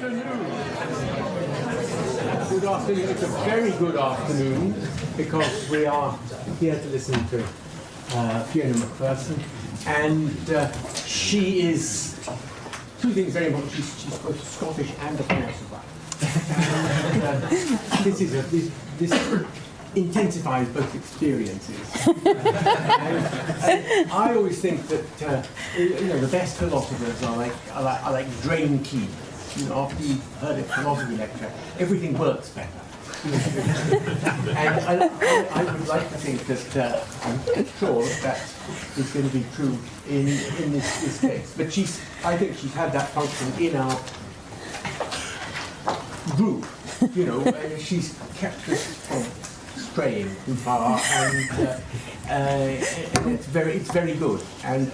afternoon. Good afternoon. It's a very good afternoon because we are here to listen to Fiona Macpherson, and she is two things very much. She's both Scottish and a philosopher. And, this intensifies both experiences. and I always think that the best philosophers are like drain keys. After you've heard a philosophy lecture, everything works better. And I would like to think that I'm sure that is going to be true in this case. But I think she's had that function in our group. She's kept us from straying too far, and it's very good. And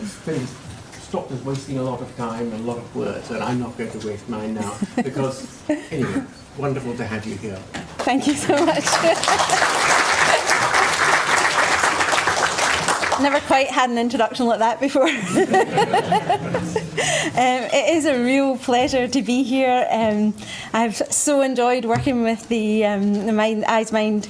stopped us wasting a lot of time and a lot of words, and I'm not going to waste mine now because, anyway, wonderful to have you here. Thank you so much. Never quite had an introduction like that before. It is a real pleasure to be here. I've so enjoyed working with the Eyes Mind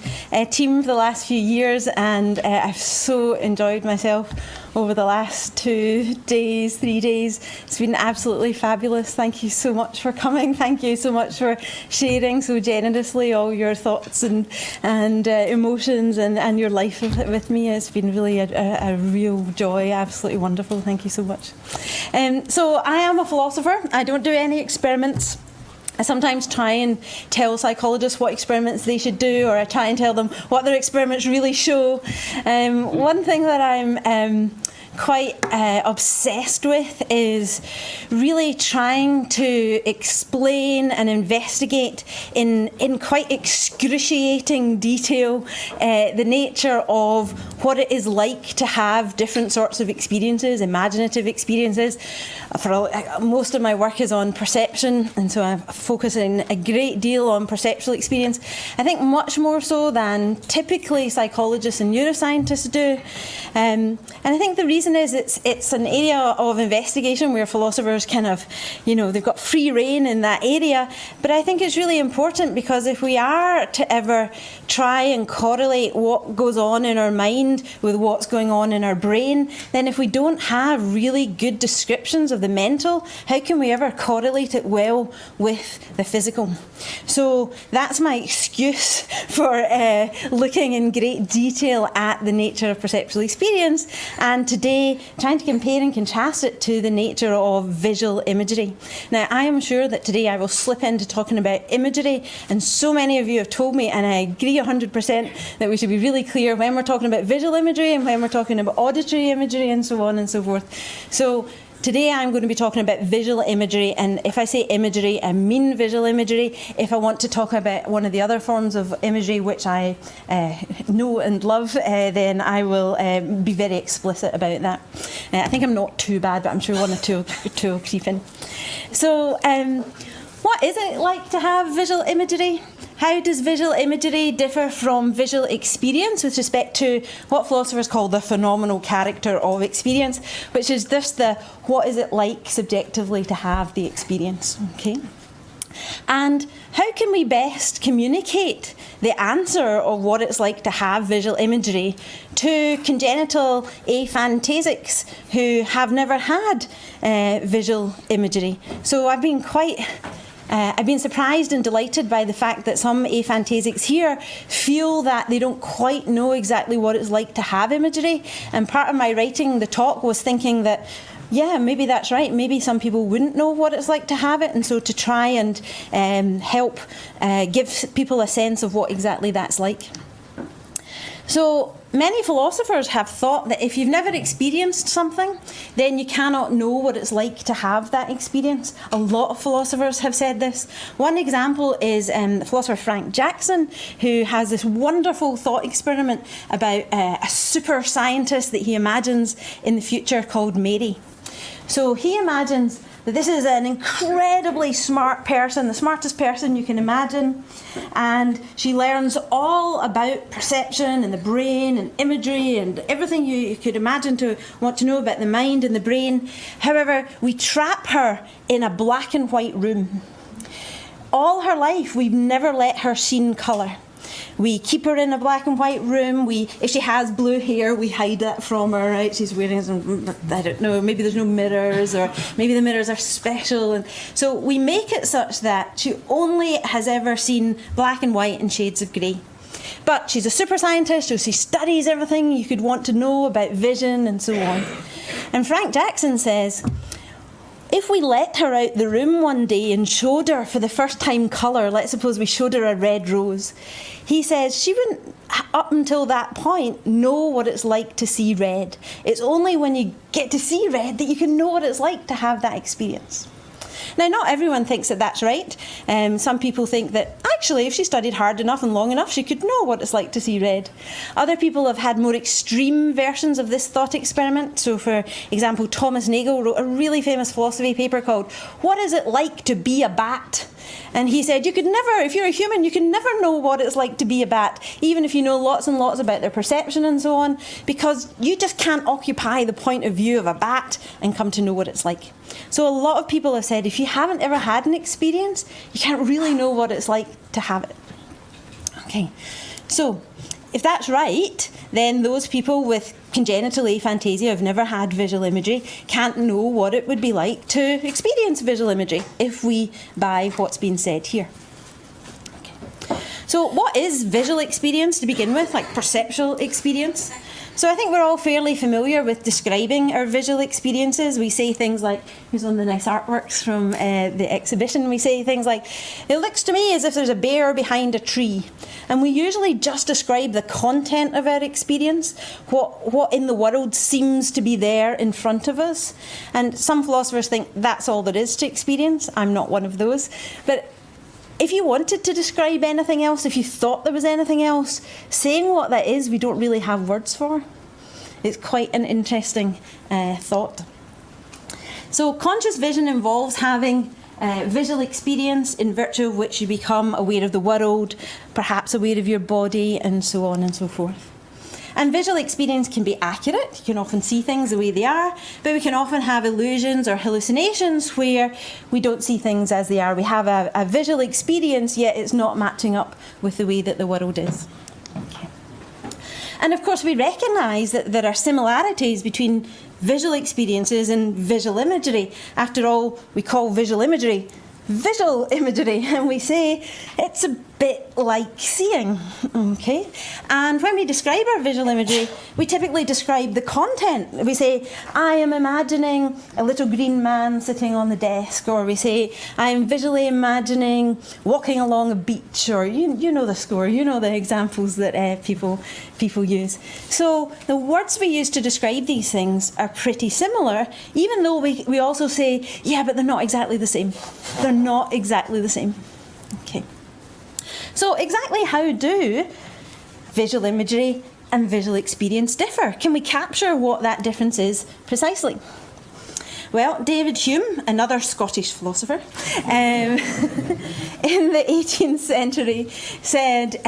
team for the last few years, and I've so enjoyed myself over the last 3 days. It's been absolutely fabulous. Thank you so much for coming. Thank you so much for sharing so generously all your thoughts and emotions and your life with me. It's been really a real joy, absolutely wonderful. Thank you so much. So I am a philosopher. I don't do any experiments. I sometimes try and tell psychologists what experiments they should do, or I try and tell them what their experiments really show. One thing that I'm quite obsessed with is really trying to explain and investigate in quite excruciating detail the nature of what it is like to have different sorts of experiences, imaginative experiences. Most of my work is on perception, and so I'm focusing a great deal on perceptual experience. I think much more so than typically psychologists and neuroscientists do. And I think the reason is it's an area of investigation where philosophers kind of, they've got free rein in that area. But I think it's really important because if we are to ever try and correlate what goes on in our mind with what's going on in our brain, then if we don't have really good descriptions of the mental, how can we ever correlate it well with the physical? So that's my excuse for looking in great detail at the nature of perceptual experience, and today trying to compare and contrast it to the nature of visual imagery. Now, I am sure that today I will slip into talking about imagery, and so many of you have told me, and I agree 100%, that we should be really clear when we're talking about visual imagery and when we're talking about auditory imagery and so on and so forth. So today I'm going to be talking about visual imagery, and if I say imagery, I mean visual imagery. If I want to talk about one of the other forms of imagery which I know and love, then I will be very explicit about that. I think I'm not too bad, but I'm sure one or two will creep in. So what is it like to have visual imagery? How does visual imagery differ from visual experience with respect to what philosophers call the phenomenal character of experience, which is just the what is it like subjectively to have the experience? Okay. And how can we best communicate the answer of what it's like to have visual imagery to congenital aphantasics who have never had visual imagery? So I've been surprised and delighted by the fact that some aphantasics here feel that they don't quite know exactly what it's like to have imagery. And part of my writing the talk was thinking that, yeah, maybe that's right. Maybe some people wouldn't know what it's like to have it. And so to try and help give people a sense of what exactly that's like. So many philosophers have thought that if you've never experienced something, then you cannot know what it's like to have that experience. A lot of philosophers have said this. One example is the philosopher Frank Jackson, who has this wonderful thought experiment about a super scientist that he imagines in the future called Mary. So he imagines that this is an incredibly smart person, the smartest person you can imagine, and she learns all about perception and the brain and imagery and everything you could imagine to want to know about the mind and the brain. However, we trap her in a black and white room. all her life, we've never let her see colour. We keep her in a black and white room. If she has blue hair, we hide that from her, right? She's wearing some, I don't know, maybe there's no mirrors, or maybe the mirrors are special. And so we make it such that she only has ever seen black and white and shades of grey. But she's a super scientist, so she studies everything you could want to know about vision and so on. And Frank Jackson says, if we let her out the room one day and showed her for the first time colour, let's suppose we showed her a red rose, he says she wouldn't, up until that point, know what it's like to see red. It's only when you get to see red that you can know what it's like to have that experience. Now, not everyone thinks that that's right. Some people think that actually, if she studied hard enough and long enough, she could know what it's like to see red. Other people have had more extreme versions of this thought experiment. So, for example, Thomas Nagel wrote a really famous philosophy paper called "What is it like to be a bat?" And he said, you could never, if you're a human, you can never know what it's like to be a bat, even if you know lots and lots about their perception and so on, because you just can't occupy the point of view of a bat and come to know what it's like. So a lot of people have said, if you haven't ever had an experience, you can't really know what it's like to have it. Okay, so if that's right, then those people with congenital aphantasia who've never had visual imagery can't know what it would be like to experience visual imagery if we buy what's been said here. Okay. So what is visual experience to begin with, like perceptual experience? So I think we're all fairly familiar with describing our visual experiences. We say things like, here's one of the nice artworks from the exhibition, we say things like, it looks to me as if there's a bear behind a tree. And we usually just describe the content of our experience, what in the world seems to be there in front of us. And some philosophers think that's all there is to experience. I'm not one of those. But if you wanted to describe anything else, if you thought there was anything else, saying what that is, we don't really have words for. It's quite an interesting thought. So conscious vision involves having visual experience in virtue of which you become aware of the world, perhaps aware of your body, and so on and so forth. And visual experience can be accurate. You can often see things the way they are, but we can often have illusions or hallucinations where we don't see things as they are. We have a visual experience, yet it's not matching up with the way that the world is. Okay. And of course, we recognise that there are similarities between visual experiences and visual imagery. After all, we call visual imagery visual imagery, and we say it's a bit like seeing, okay? And when we describe our visual imagery, we typically describe the content. We say, I am imagining a little green man sitting on the desk, or we say, I am visually imagining walking along a beach, or you know the score, you know the examples that people use. So the words we use to describe these things are pretty similar, even though we also say, yeah, but they're not exactly the same. They're not exactly the same. Okay. So exactly how do visual imagery and visual experience differ? Can we capture what that difference is precisely? Well, David Hume, another Scottish philosopher, in the 18th century said,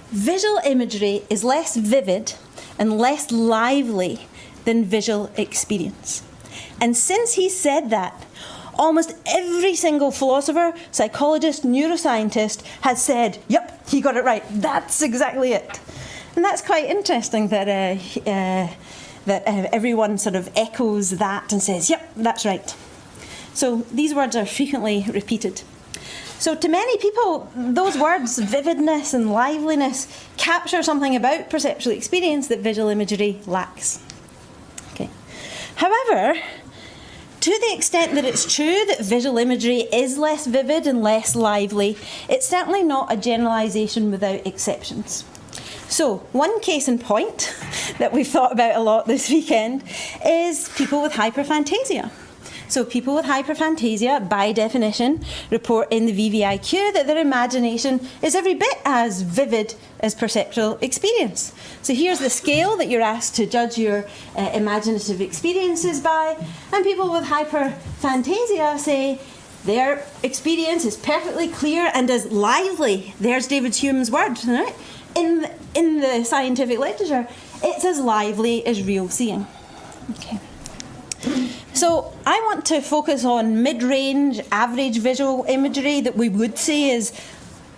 visual imagery is less vivid and less lively than visual experience. And since he said that, almost every single philosopher, psychologist, neuroscientist has said, yep, he got it right. That's exactly it. And that's quite interesting that everyone sort of echoes that and says, yep, that's right. So these words are frequently repeated. So to many people, those words, vividness and liveliness, capture something about perceptual experience that visual imagery lacks. Okay. However, to the extent that it's true that visual imagery is less vivid and less lively, it's certainly not a generalisation without exceptions. So, one case in point that we've thought about a lot this weekend is people with hyperphantasia. So people with hyperphantasia, by definition, report in the VVIQ that their imagination is every bit as vivid as perceptual experience. So here's the scale that you're asked to judge your imaginative experiences by, and people with hyperphantasia say their experience is perfectly clear and as lively. There's David Hume's word, right? In the scientific literature, it's as lively as real seeing. Okay. So I want to focus on mid-range, average visual imagery that we would say is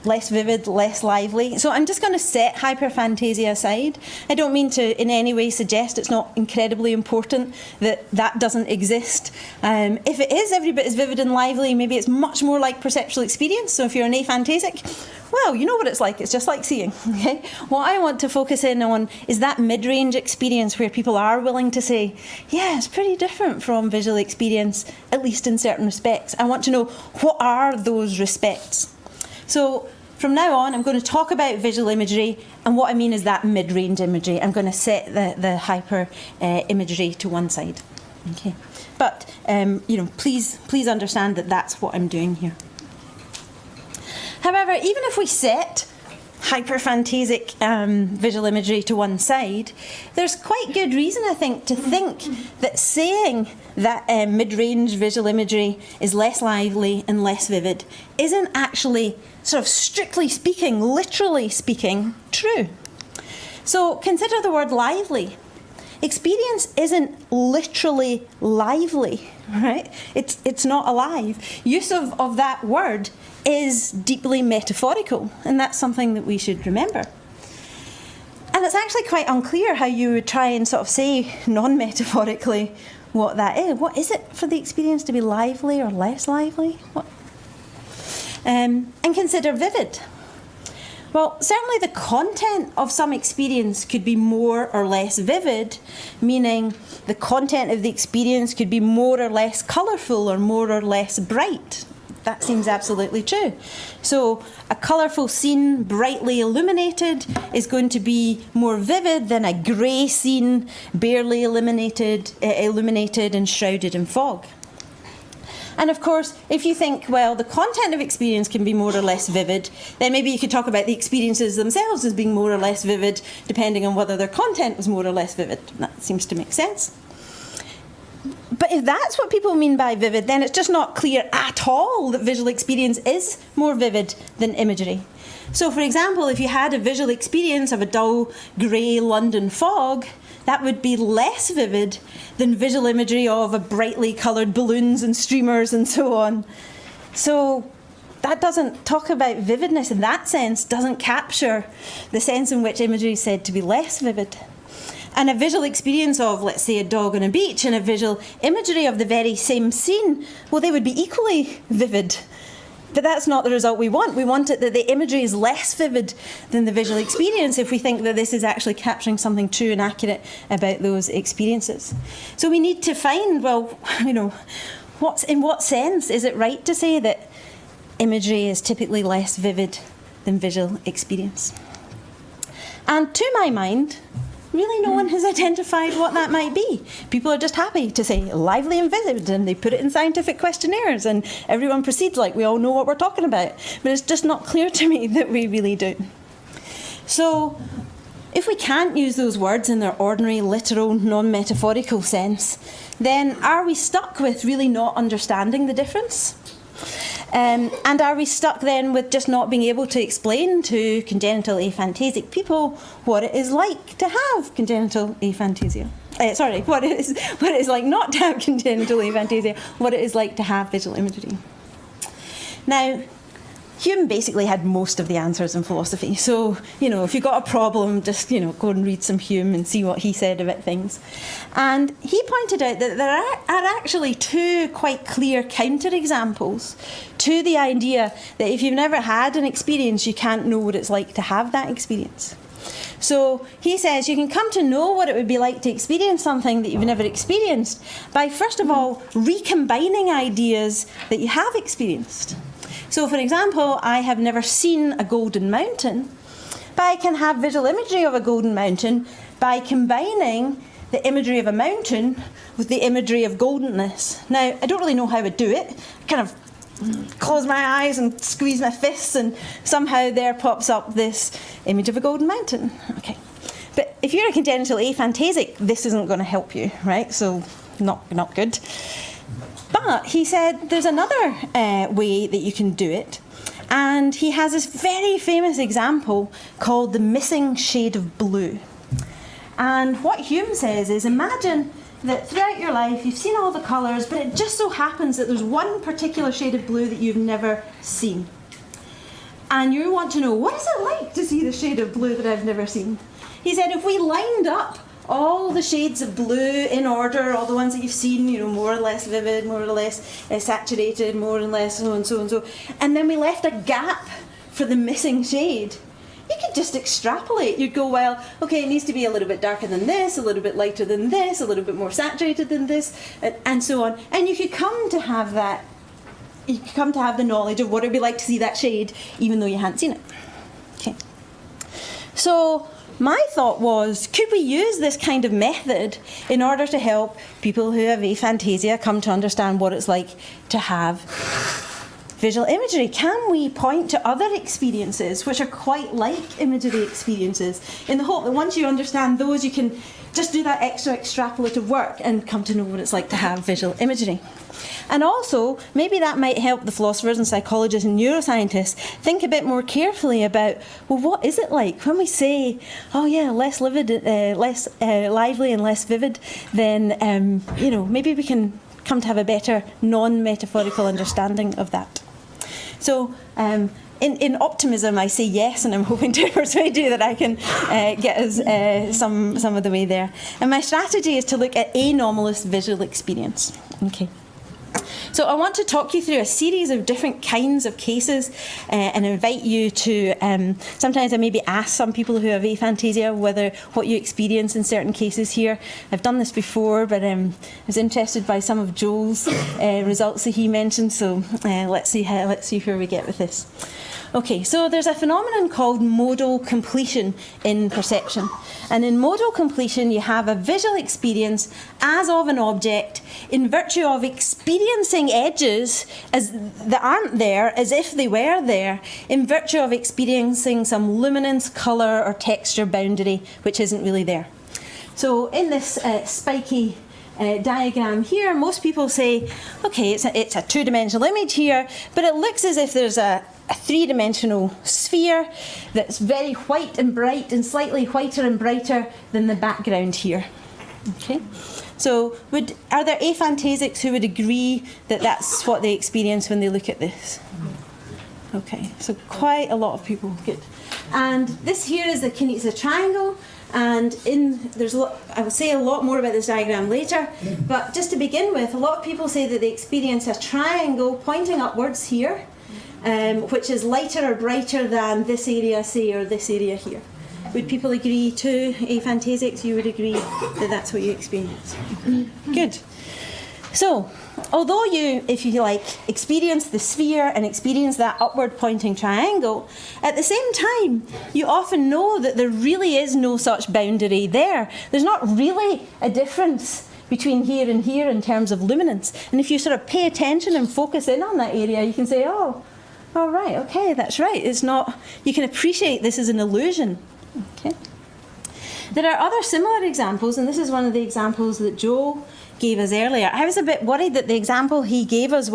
less vivid, less lively. So I'm just going to set hyperphantasia aside. I don't mean to in any way suggest it's not incredibly important that that doesn't exist. If it is every bit as vivid and lively, maybe it's much more like perceptual experience. So if you're an aphantasic, well, you know what it's like. It's just like seeing. Okay. What I want to focus in on is that mid-range experience where people are willing to say, yeah, it's pretty different from visual experience, at least in certain respects. I want to know what are those respects. So from now on, I'm going to talk about visual imagery, and what I mean is that mid-range imagery. I'm going to set the hyper imagery to one side. Okay, but please understand that that's what I'm doing here. However, even if we set hyperphantasic visual imagery to one side, there's quite good reason, I think, to think that saying that mid-range visual imagery is less lively and less vivid isn't actually, sort of strictly speaking, literally speaking, true. So consider the word lively. Experience isn't literally lively, right? It's not alive. Use of that word is deeply metaphorical, and that's something that we should remember. And it's actually quite unclear how you would try and sort of say non-metaphorically what that is. What is it for the experience to be lively or less lively? What? And consider vivid. Well, certainly the content of some experience could be more or less vivid, meaning the content of the experience could be more or less colourful or more or less bright. That seems absolutely true. So a colourful scene, brightly illuminated, is going to be more vivid than a grey scene, barely illuminated and shrouded in fog. And of course, if you think, well, the content of experience can be more or less vivid, then maybe you could talk about the experiences themselves as being more or less vivid, depending on whether their content was more or less vivid. That seems to make sense. But if that's what people mean by vivid, then it's just not clear at all that visual experience is more vivid than imagery. So, for example, if you had a visual experience of a dull, grey London fog, that would be less vivid than visual imagery of a brightly coloured balloons and streamers and so on. So that doesn't talk about vividness in that sense, doesn't capture the sense in which imagery is said to be less vivid. And a visual experience of, let's say, a dog on a beach and a visual imagery of the very same scene, well, they would be equally vivid. But that's not the result we want. We want it that the imagery is less vivid than the visual experience if we think that this is actually capturing something true and accurate about those experiences. So we need to find, well, in what sense is it right to say that imagery is typically less vivid than visual experience? And to my mind, really no one has identified what that might be. People are just happy to say lively and vivid, and they put it in scientific questionnaires, and everyone proceeds like we all know what we're talking about. But it's just not clear to me that we really do. So if we can't use those words in their ordinary, literal, non-metaphorical sense, then are we stuck with really not understanding the difference? And are we stuck then with just not being able to explain to congenital aphantasic people what it is like to have congenital aphantasia? What it is like not to have congenital aphantasia, what it is like to have visual imagery. Now, Hume basically had most of the answers in philosophy. So, if you've got a problem, just, go and read some Hume and see what he said about things. And he pointed out that there are actually two quite clear counterexamples to the idea that if you've never had an experience, you can't know what it's like to have that experience. So he says you can come to know what it would be like to experience something that you've never experienced by, first of all, recombining ideas that you have experienced. So, for example, I have never seen a golden mountain, but I can have visual imagery of a golden mountain by combining the imagery of a mountain with the imagery of goldenness. Now, I don't really know how I would do it. I kind of close my eyes and squeeze my fists, and somehow there pops up this image of a golden mountain. Okay. But if you're a congenital aphantasic, this isn't going to help you, right? So, not good. But he said there's another way that you can do it, and he has this very famous example called the missing shade of blue. And what Hume says is, imagine that throughout your life you've seen all the colours, but it just so happens that there's one particular shade of blue that you've never seen. And you want to know, what is it like to see the shade of blue that I've never seen? He said, if we lined up all the shades of blue in order, all the ones that you've seen, you know, more or less vivid, more or less saturated, more or less so and so and so, and then we left a gap for the missing shade, you could just extrapolate. You'd go, well, okay, it needs to be a little bit darker than this, a little bit lighter than this, a little bit more saturated than this, and so on. And you could come to have that, you could come to have the knowledge of what it would be like to see that shade, even though you hadn't seen it. Okay. So my thought was, could we use this kind of method in order to help people who have aphantasia come to understand what it's like to have visual imagery? Can we point to other experiences which are quite like imagery experiences, in the hope that once you understand those, you can just do that extra extrapolative work and come to know what it's like to have visual imagery? And also, maybe that might help the philosophers and psychologists and neuroscientists think a bit more carefully about, well, what is it like when we say, oh yeah, less lively and less vivid, then you know, maybe we can come to have a better non-metaphorical understanding of that. So in optimism, I say yes, and I'm hoping to persuade you that I can get us some of the way there. And my strategy is to look at anomalous visual experience. Okay. So I want to talk you through a series of different kinds of cases and invite you to, sometimes I maybe ask some people who have aphantasia whether what you experience in certain cases here. I've done this before, but I was interested by some of Joel's results that he mentioned, so let's see where we get with this. Okay, so there's a phenomenon called modal completion in perception. And in modal completion, you have a visual experience as of an object in virtue of experiencing edges that aren't there as if they were there, in virtue of experiencing some luminance, colour or texture boundary which isn't really there. So in this spiky diagram here, most people say, okay, it's a two-dimensional image here, but it looks as if there's a three-dimensional sphere that's very white and bright and slightly whiter and brighter than the background here. Okay, so are there aphantasics who would agree that that's what they experience when they look at this? Okay, so quite a lot of people. Good. And this here is it's a triangle. And I will say a lot more about this diagram later, but just to begin with, a lot of people say that they experience a triangle pointing upwards here, which is lighter or brighter than this area, say, or this area here. Would people agree too? Aphantasics, you would agree that that's what you experience? Good. So, although you, if you like, experience the sphere and experience that upward pointing triangle, at the same time, you often know that there really is no such boundary there. There's not really a difference between here and here in terms of luminance. And if you sort of pay attention and focus in on that area, you can say, oh, all right, okay, that's right. It's not, you can appreciate this as an illusion. Okay. There are other similar examples, and this is one of the examples that Joe gave us earlier. I was a bit worried that the example he gave us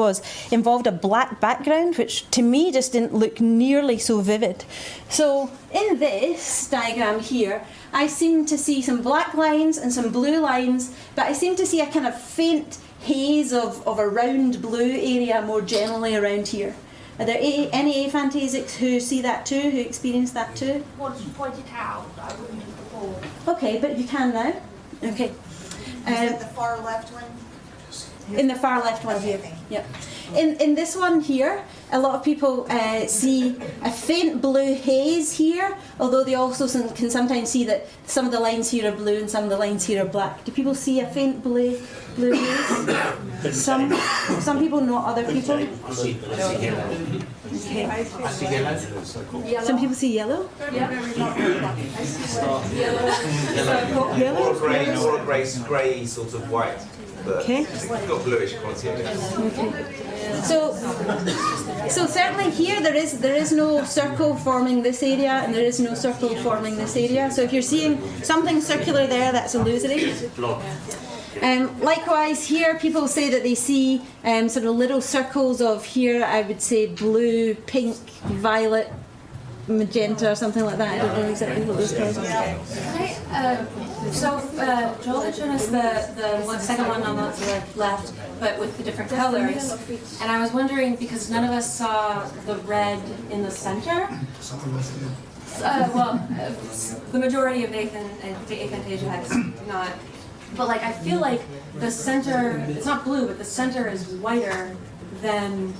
involved a black background, which to me just didn't look nearly so vivid. So in this diagram here, I seem to see some black lines and some blue lines, but I seem to see a kind of faint haze of a round blue area more generally around here. Are there any aphantasics who see that too, who experience that too? Once you pointed out, I wouldn't have before. Okay, but you can now? Okay. Is that the far left one? In the far left one here. Yep. In this one here, a lot of people see a faint blue haze here, although they also can sometimes see that some of the lines here are blue and some of the lines here are black. Do people see a faint blue haze? Some people, not other people. Okay. I see yellow. Some people see yellow. Yellow. Or a grey sort of white. But Okay. it's got bluish quality in it. Okay. So certainly here there is no circle forming this area, and there is no circle forming this area. So if you're seeing something circular there, that's illusory. Likewise here, people say that they see sort of little circles of here, I would say blue, pink, violet, magenta or something like that. I don't know exactly what those colours are. So Joel had shown us the second one on the left, but with the different colors. And I was wondering, because none of us saw the red in the center. The majority of aphantasia has not. But like, I feel like the center, it's not blue, but the center is whiter than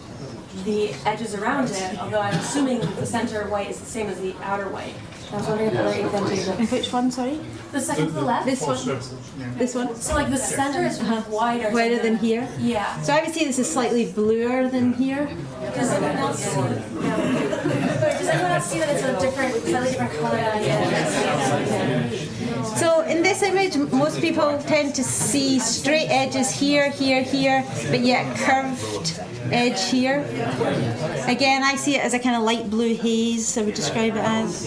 the edges around it, although I'm assuming the center white is the same as the outer white. I was wondering if other aphantasia. And which one, sorry? The second to the left? This one? This one? So like the center is wider. Wider than here? Yeah. So I would say this is slightly bluer than here. Does anyone else see? Does anyone else see that it's a different, slightly different color than the edges? So in this image, most people tend to see straight edges here, here, here, but yet curved edge here. Again, I see it as a kind of light blue haze, I would describe it as.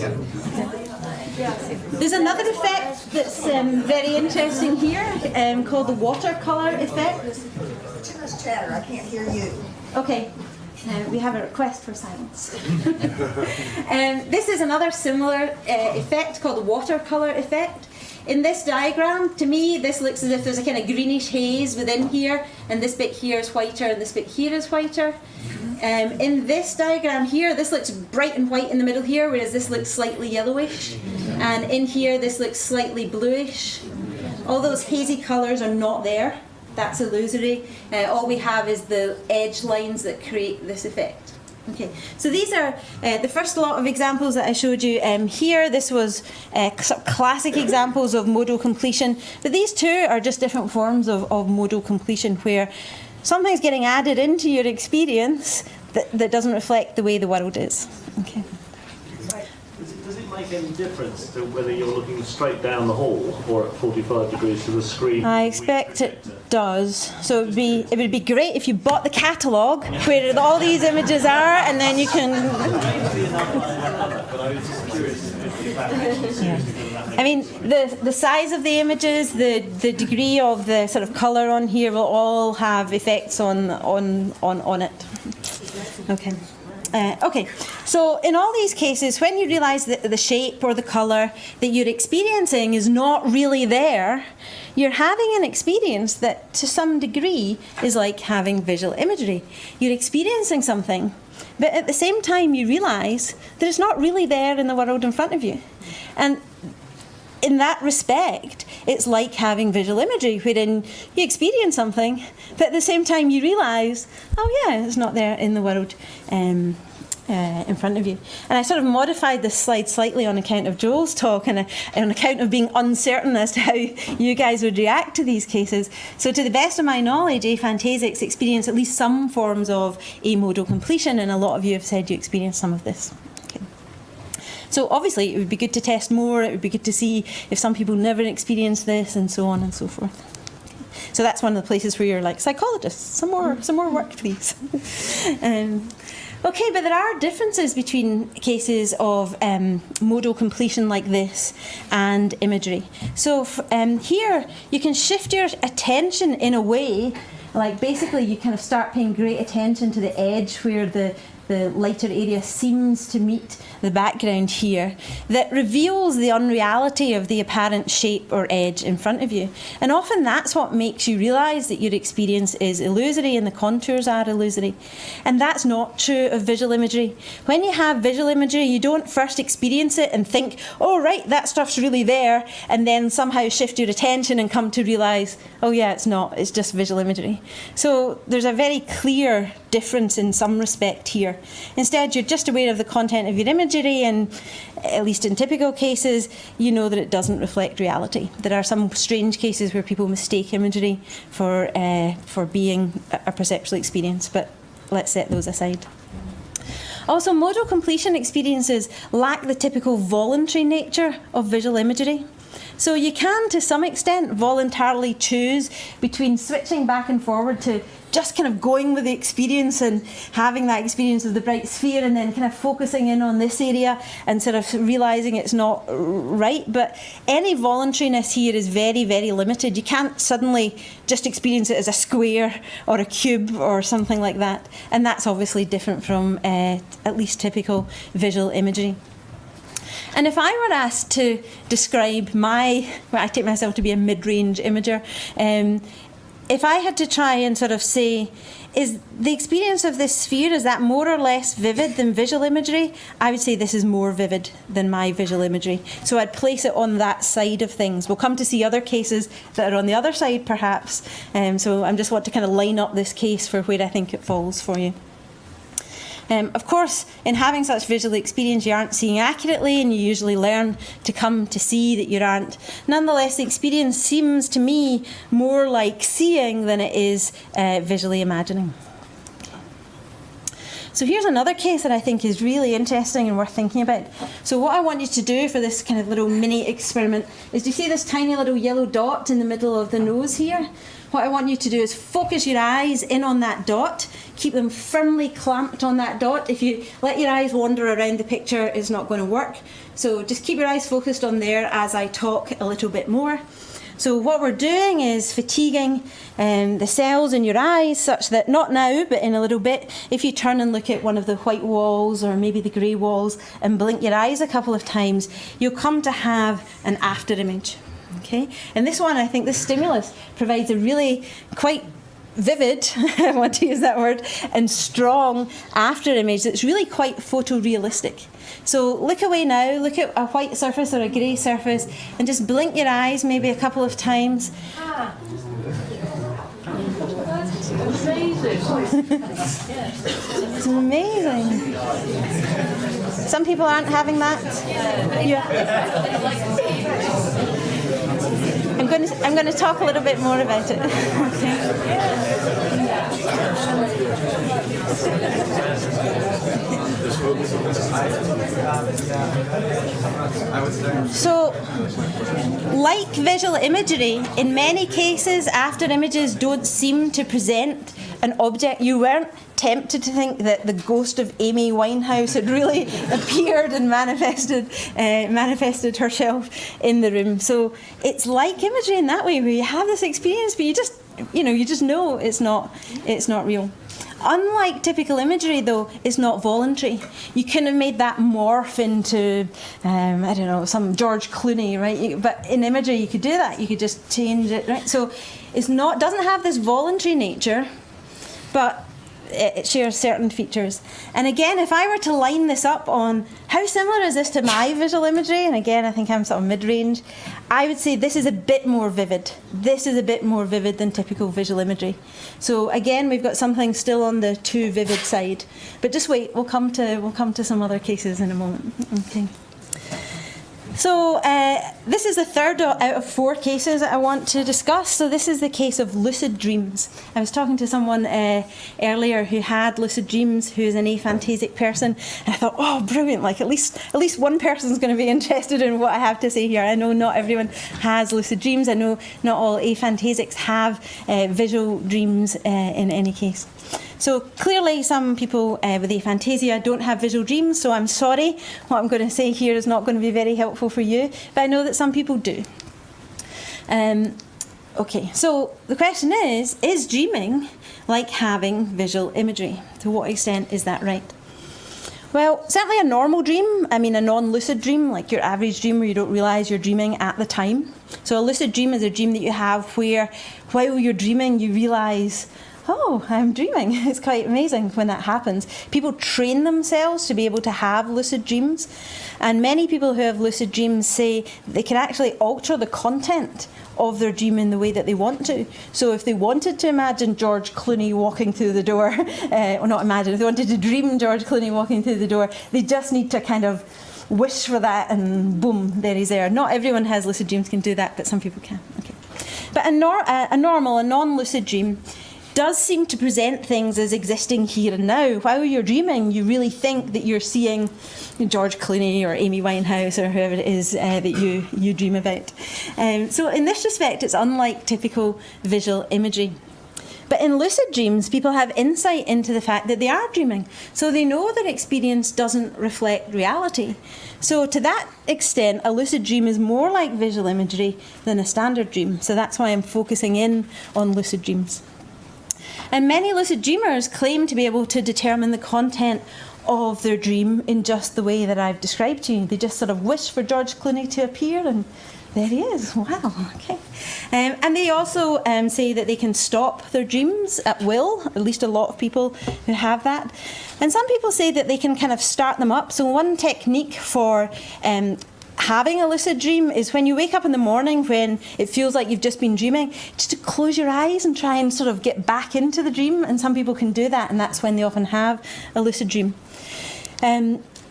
There's another effect that's very interesting here, called the watercolour effect. Too much chatter, I can't hear you. Okay. We have a request for silence. This is another similar effect called the watercolour effect. In this diagram, to me, this looks as if there's a kind of greenish haze within here, and this bit here is whiter, and this bit here is whiter. In this diagram here, this looks bright and white in the middle here, whereas this looks slightly yellowish. And in here, this looks slightly bluish. All those hazy colours are not there. That's illusory. All we have is the edge lines that create this effect. Okay, so these are the first lot of examples that I showed you here. This was sort of classic examples of modal completion, but these two are just different forms of modal completion where something's getting added into your experience that doesn't reflect the way the world is. Okay. Does it make any difference to whether you're looking straight down the hall or at 45 degrees to the screen? I expect it does. So it would be great if you bought the catalogue where all these images are, and then you can. I mean, the size of the images, the degree of the sort of colour on here will all have effects on it. Okay. Okay, so in all these cases, when you realise that the shape or the colour that you're experiencing is not really there, you're having an experience that to some degree is like having visual imagery. You're experiencing something, but at the same time you realise that it's not really there in the world in front of you. And in that respect, it's like having visual imagery, wherein you experience something, but at the same time you realise, oh yeah, it's not there in the world in front of you. And I sort of modified this slide slightly on account of Joel's talk and on account of being uncertain as to how you guys would react to these cases. So to the best of my knowledge, aphantasics experience at least some forms of amodal completion, and a lot of you have said you experience some of this. So obviously it would be good to test more, it would be good to see if some people never experience this, and so on and so forth. So that's one of the places where you're like, psychologists, some more work please. Okay, but there are differences between cases of modal completion like this and imagery. So here you can shift your attention in a way, like basically you kind of start paying great attention to the edge where the lighter area seems to meet the background here, that reveals the unreality of the apparent shape or edge in front of you. And often that's what makes you realise that your experience is illusory and the contours are illusory. And that's not true of visual imagery. When you have visual imagery, you don't first experience it and think, oh right, that stuff's really there, and then somehow shift your attention and come to realise, oh yeah, it's not, it's just visual imagery. So there's a very clear difference in some respect here. Instead, you're just aware of the content of your imagery, and at least in typical cases, you know that it doesn't reflect reality. There are some strange cases where people mistake imagery for being a perceptual experience, but let's set those aside. Also, modal completion experiences lack the typical voluntary nature of visual imagery. So you can, to some extent, voluntarily choose between switching back and forward to just kind of going with the experience and having that experience of the bright sphere, and then kind of focusing in on this area and sort of realising it's not right. But any voluntariness here is very, very limited. You can't suddenly just experience it as a square or a cube or something like that. And that's obviously different from at least typical visual imagery. And if I were asked to describe well, I take myself to be a mid-range imager, if I had to try and sort of say, is the experience of this sphere, is that more or less vivid than visual imagery? I would say this is more vivid than my visual imagery. So I'd place it on that side of things. We'll come to see other cases that are on the other side, perhaps. So I just want to kind of line up this case for where I think it falls for you. Of course, in having such visual experience, you aren't seeing accurately, and you usually learn to come to see that you aren't. Nonetheless, the experience seems to me more like seeing than it is visually imagining. So here's another case that I think is really interesting and worth thinking about. So what I want you to do for this kind of little mini experiment is, do you see this tiny little yellow dot in the middle of the nose here? What I want you to do is focus your eyes in on that dot, keep them firmly clamped on that dot. If you let your eyes wander around the picture, it's not going to work. So just keep your eyes focused on there as I talk a little bit more. So what we're doing is fatiguing the cells in your eyes such that, not now, but in a little bit, if you turn and look at one of the white walls or maybe the grey walls and blink your eyes a couple of times, you'll come to have an after image. Okay, and this one, I think this stimulus provides a really quite vivid, I want to use that word, and strong after image that's really quite photorealistic. So look away now, look at a white surface or a grey surface, and just blink your eyes maybe a couple of times. It's amazing. Some people aren't having that. I'm going to talk a little bit more about it. So, like visual imagery, in many cases, after images don't seem to present an object. You weren't tempted to think that the ghost of Amy Winehouse had really appeared and manifested herself in the room. So it's like imagery in that way, where you have this experience, but you just know it's not real. Unlike typical imagery, though, it's not voluntary. You couldn't have made that morph into, I don't know, some George Clooney, right? But in imagery, you could do that. You could just change it, right? So doesn't have this voluntary nature, but it shares certain features. And again, if I were to line this up on how similar is this to my visual imagery, and again, I think I'm sort of mid-range, I would say this is a bit more vivid. This is a bit more vivid than typical visual imagery. So again, we've got something still on the too vivid side. But just wait, we'll come to some other cases in a moment. Okay. So this is the third out of 4 cases that I want to discuss. So this is the case of lucid dreams. I was talking to someone earlier who had lucid dreams, who is an aphantasic person, and I thought, oh, brilliant! Like at least one person's going to be interested in what I have to say here. I know not everyone has lucid dreams. I know not all aphantasics have visual dreams in any case. So clearly some people with aphantasia don't have visual dreams, so I'm sorry. What I'm going to say here is not going to be very helpful for you, but I know that some people do. Okay, so the question is dreaming like having visual imagery? To what extent is that right? Well, certainly a normal dream, a non-lucid dream, like your average dream where you don't realise you're dreaming at the time. So a lucid dream is a dream that you have where, while you're dreaming, you realise, oh, I'm dreaming. It's quite amazing when that happens. People train themselves to be able to have lucid dreams. And many people who have lucid dreams say they can actually alter the content of their dream in the way that they want to. So if they wanted to imagine George Clooney walking through the door, if they wanted to dream George Clooney walking through the door, they just need to kind of wish for that and boom, there he's there. Not everyone has lucid dreams can do that, but some people can. Okay. But a non-lucid dream does seem to present things as existing here and now. While you're dreaming, you really think that you're seeing George Clooney or Amy Winehouse or whoever it is that you dream about. So in this respect, it's unlike typical visual imagery. But in lucid dreams, people have insight into the fact that they are dreaming. So they know their experience doesn't reflect reality. So to that extent, a lucid dream is more like visual imagery than a standard dream. So that's why I'm focusing in on lucid dreams. And many lucid dreamers claim to be able to determine the content of their dream in just the way that I've described to you. They just sort of wish for George Clooney to appear, and there he is. Wow, okay. And they also say that they can stop their dreams at will, at least a lot of people who have that. And some people say that they can kind of start them up. So one technique for having a lucid dream is when you wake up in the morning when it feels like you've just been dreaming, just to close your eyes and try and sort of get back into the dream. And some people can do that, and that's when they often have a lucid dream.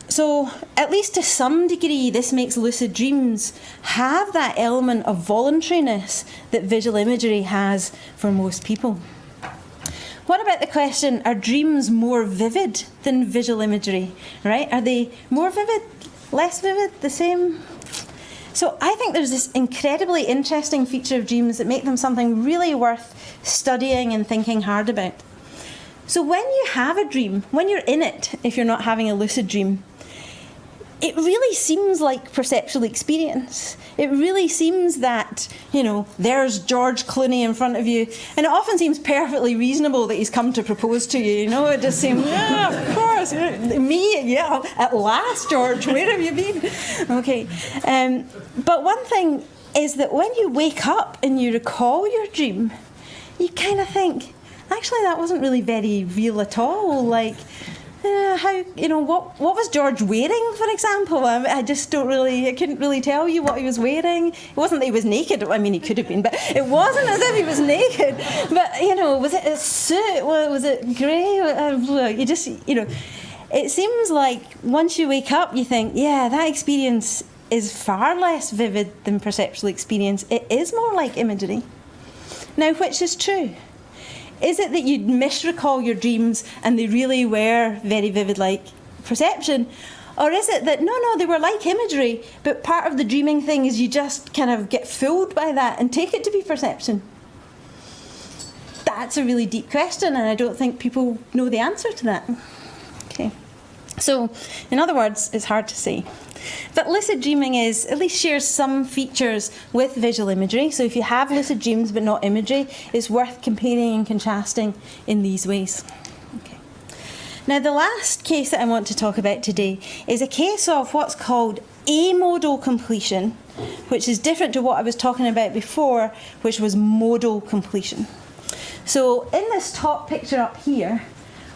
So at least to some degree, this makes lucid dreams have that element of voluntariness that visual imagery has for most people. What about the question, are dreams more vivid than visual imagery, right? Are they more vivid, less vivid, the same? So I think there's this incredibly interesting feature of dreams that make them something really worth studying and thinking hard about. So when you have a dream, when you're in it, if you're not having a lucid dream, it really seems like perceptual experience. It really seems that, you know, there's George Clooney in front of you, and it often seems perfectly reasonable that he's come to propose to you, you know, it just seems, yeah, of course, me, yeah, at last, George, where have you been? Okay, but one thing is that when you wake up and you recall your dream, you kind of think, actually, that wasn't really very real at all. Like, how, you know, what was George wearing, for example? I couldn't really tell you what he was wearing. It wasn't that he was naked. I mean, he could have been, but it wasn't as if he was naked. But, you know, was it a suit? Was it grey? You just, you know, it seems like once you wake up, you think, yeah, that experience is far less vivid than perceptual experience. It is more like imagery. Now, which is true? Is it that you misrecall your dreams and they really were very vivid like perception? Or is it that, no, they were like imagery, but part of the dreaming thing is you just kind of get fooled by that and take it to be perception? That's a really deep question, and I don't think people know the answer to that. Okay. So, in other words, it's hard to say. But lucid dreaming at least shares some features with visual imagery. So if you have lucid dreams but not imagery, it's worth comparing and contrasting in these ways. Okay. Now the last case that I want to talk about today is a case of what's called amodal completion, which is different to what I was talking about before, which was modal completion. So in this top picture up here,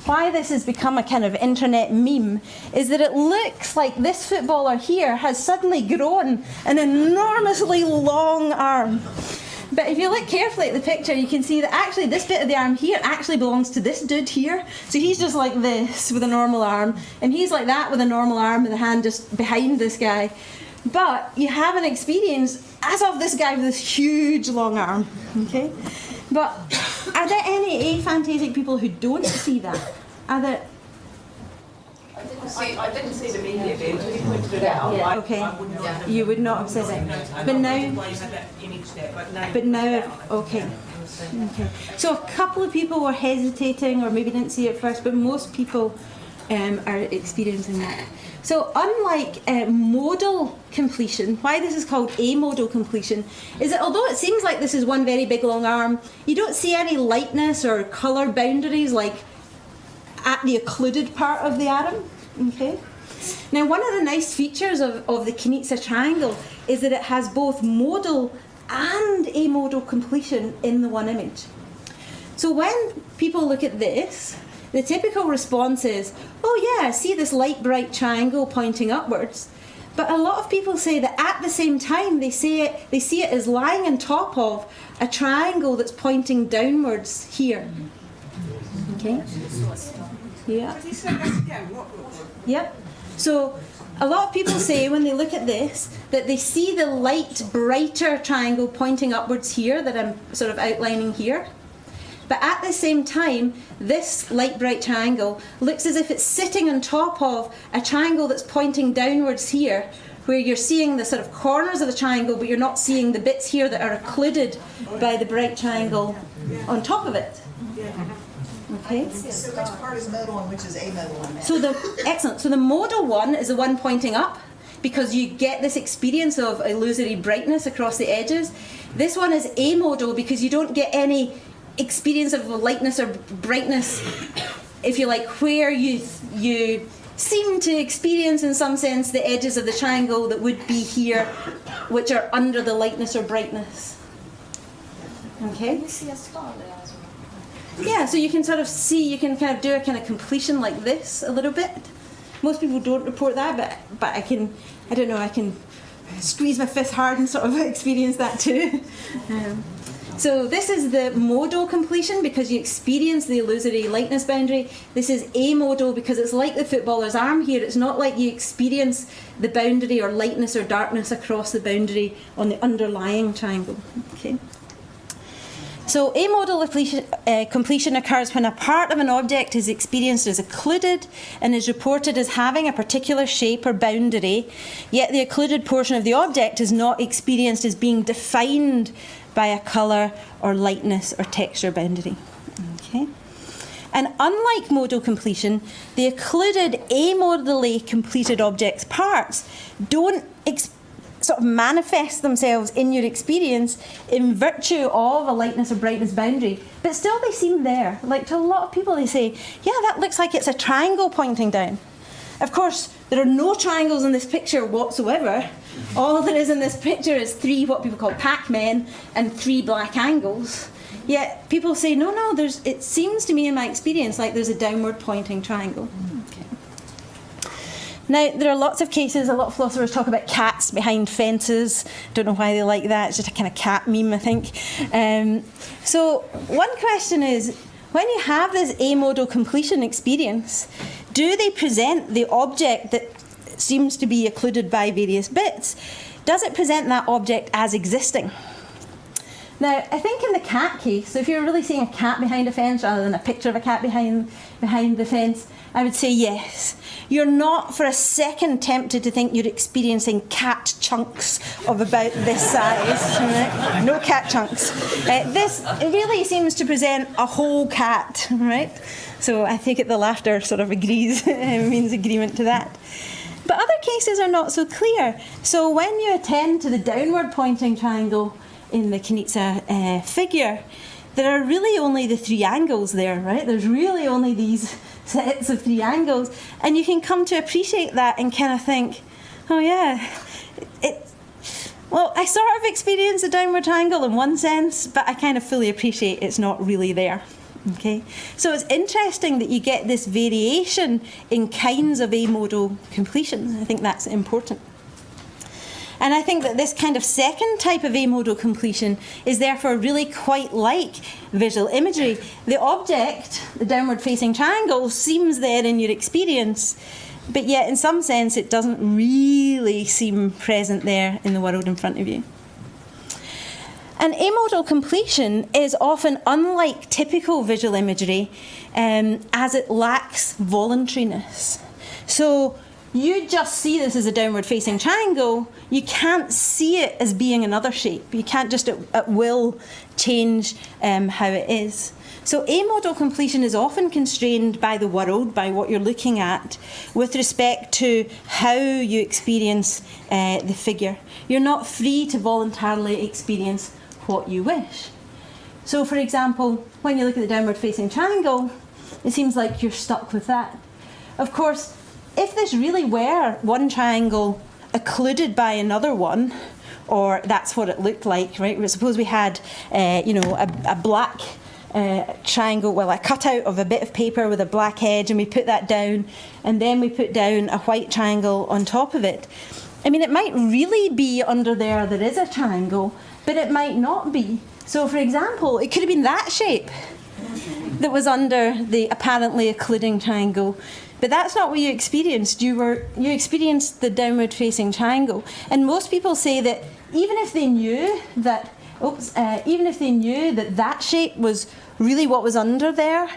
why this has become a kind of internet meme is that it looks like this footballer here has suddenly grown an enormously long arm. But if you look carefully at the picture, you can see that actually this bit of the arm here actually belongs to this dude here. So he's just like this with a normal arm, and he's like that with a normal arm with a hand just behind this guy. But you have an experience as of this guy with this huge long arm, okay? But are there any aphantasic people who don't see that? Are there? I didn't see the media bit until you pointed it out. Yeah, okay. You would not have said that. But now, okay. Okay. So a couple of people were hesitating or maybe didn't see it first, but most people are experiencing that. So unlike modal completion, why this is called amodal completion is that although it seems like this is one very big long arm, you don't see any lightness or colour boundaries like at the occluded part of the arm. Okay. Now one of the nice features of the Kanitsa triangle is that it has both modal and amodal completion in the one image. So when people look at this, the typical response is, oh yeah, I see this light bright triangle pointing upwards. But a lot of people say that at the same time they see it as lying on top of a triangle that's pointing downwards here. Okay? Yeah. Yep. So a lot of people say when they look at this that they see the light brighter triangle pointing upwards here that I'm sort of outlining here. But at the same time, this light bright triangle looks as if it's sitting on top of a triangle that's pointing downwards here, where you're seeing the sort of corners of the triangle, but you're not seeing the bits here that are occluded by the bright triangle on top of it. Okay. So which part is modal and which is amodal? So excellent. So the modal one is the one pointing up, because you get this experience of illusory brightness across the edges. This one is amodal because you don't get any experience of lightness or brightness, if you like, where you seem to experience in some sense the edges of the triangle that would be here, which are under the lightness or brightness. Okay? Can you see a star there as well? Yeah, so you can sort of see, you can kind of do a kind of completion like this a little bit. Most people don't report that, but I can squeeze my fist hard and sort of experience that too. So this is the modal completion because you experience the illusory lightness boundary. This is amodal because it's like the footballer's arm here. It's not like you experience the boundary or lightness or darkness across the boundary on the underlying triangle. Okay. So amodal completion occurs when a part of an object is experienced as occluded and is reported as having a particular shape or boundary, yet the occluded portion of the object is not experienced as being defined by a colour or lightness or texture boundary. Okay. And unlike modal completion, the occluded amodally completed object's parts don't sort of manifest themselves in your experience in virtue of a lightness or brightness boundary, but still they seem there. Like to a lot of people they say, yeah, that looks like it's a triangle pointing down. Of course, there are no triangles in this picture whatsoever. All there is in this picture is 3 what people call Pac-Men and 3 black angles. Yet people say, no, it seems to me in my experience like there's a downward pointing triangle. Okay. Now, there are lots of cases, a lot of philosophers talk about cats behind fences. Don't know why they like that. It's just a kind of cat meme, I think. So one question is, when you have this amodal completion experience, do they present the object that seems to be occluded by various bits? Does it present that object as existing? Now, I think in the cat case, so if you're really seeing a cat behind a fence rather than a picture of a cat behind the fence, I would say yes. You're not for a second tempted to think you're experiencing cat chunks of about this size. Right? No cat chunks. This really seems to present a whole cat, right? So I think the laughter sort of agrees, means agreement to that. But other cases are not so clear. So when you attend to the downward pointing triangle in the Knizia figure, there are really only the 3 angles there, right? There's really only these sets of 3 angles, and you can come to appreciate that and kind of think, oh yeah, well, I sort of experience a downward triangle in one sense, but I kind of fully appreciate it's not really there. Okay, so it's interesting that you get this variation in kinds of amodal completion. I think that's important. And I think that this kind of second type of amodal completion is therefore really quite like visual imagery. The object, the downward facing triangle, seems there in your experience, but yet in some sense it doesn't really seem present there in the world in front of you. And amodal completion is often unlike typical visual imagery as it lacks voluntariness. So you just see this as a downward facing triangle, you can't see it as being another shape. You can't just at will change how it is. So amodal completion is often constrained by the world, by what you're looking at, with respect to how you experience the figure. You're not free to voluntarily experience what you wish. So for example, when you look at the downward facing triangle, it seems like you're stuck with that. Of course, if this really were one triangle occluded by another one, or that's what it looked like, right? Suppose we had, a black triangle, well, a cutout of a bit of paper with a black edge, and we put that down, and then we put down a white triangle on top of it. I mean, it might really be under there is a triangle, but it might not be. So, for example, it could have been that shape that was under the apparently occluding triangle. But that's not what you experienced. You experienced the downward facing triangle. And most people say that even if they knew that that shape was really what was under there,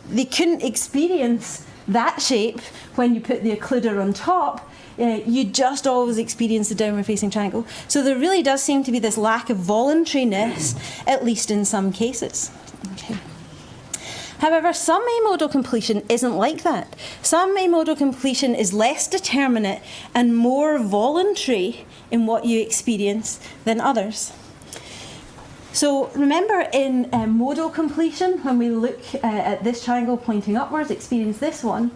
they couldn't experience that shape when you put the occluder on top. You just always experience the downward facing triangle. So there really does seem to be this lack of voluntariness, at least in some cases. Okay. However, some amodal completion isn't like that. Some amodal completion is less determinate and more voluntary in what you experience than others. So remember in modal completion, when we look at this triangle pointing upwards, experience this one,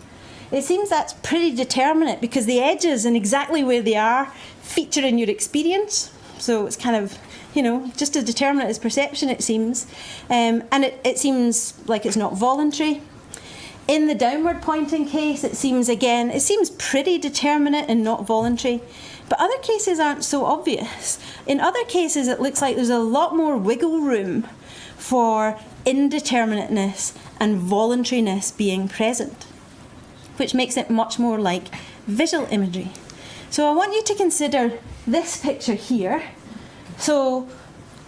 it seems that's pretty determinate because the edges and exactly where they are feature in your experience. So it's kind of, just as determinate as perception, it seems. And it seems like it's not voluntary. In the downward pointing case, it seems pretty determinate and not voluntary. But other cases aren't so obvious. In other cases, it looks like there's a lot more wiggle room for indeterminateness and voluntariness being present, which makes it much more like visual imagery. So I want you to consider this picture here. So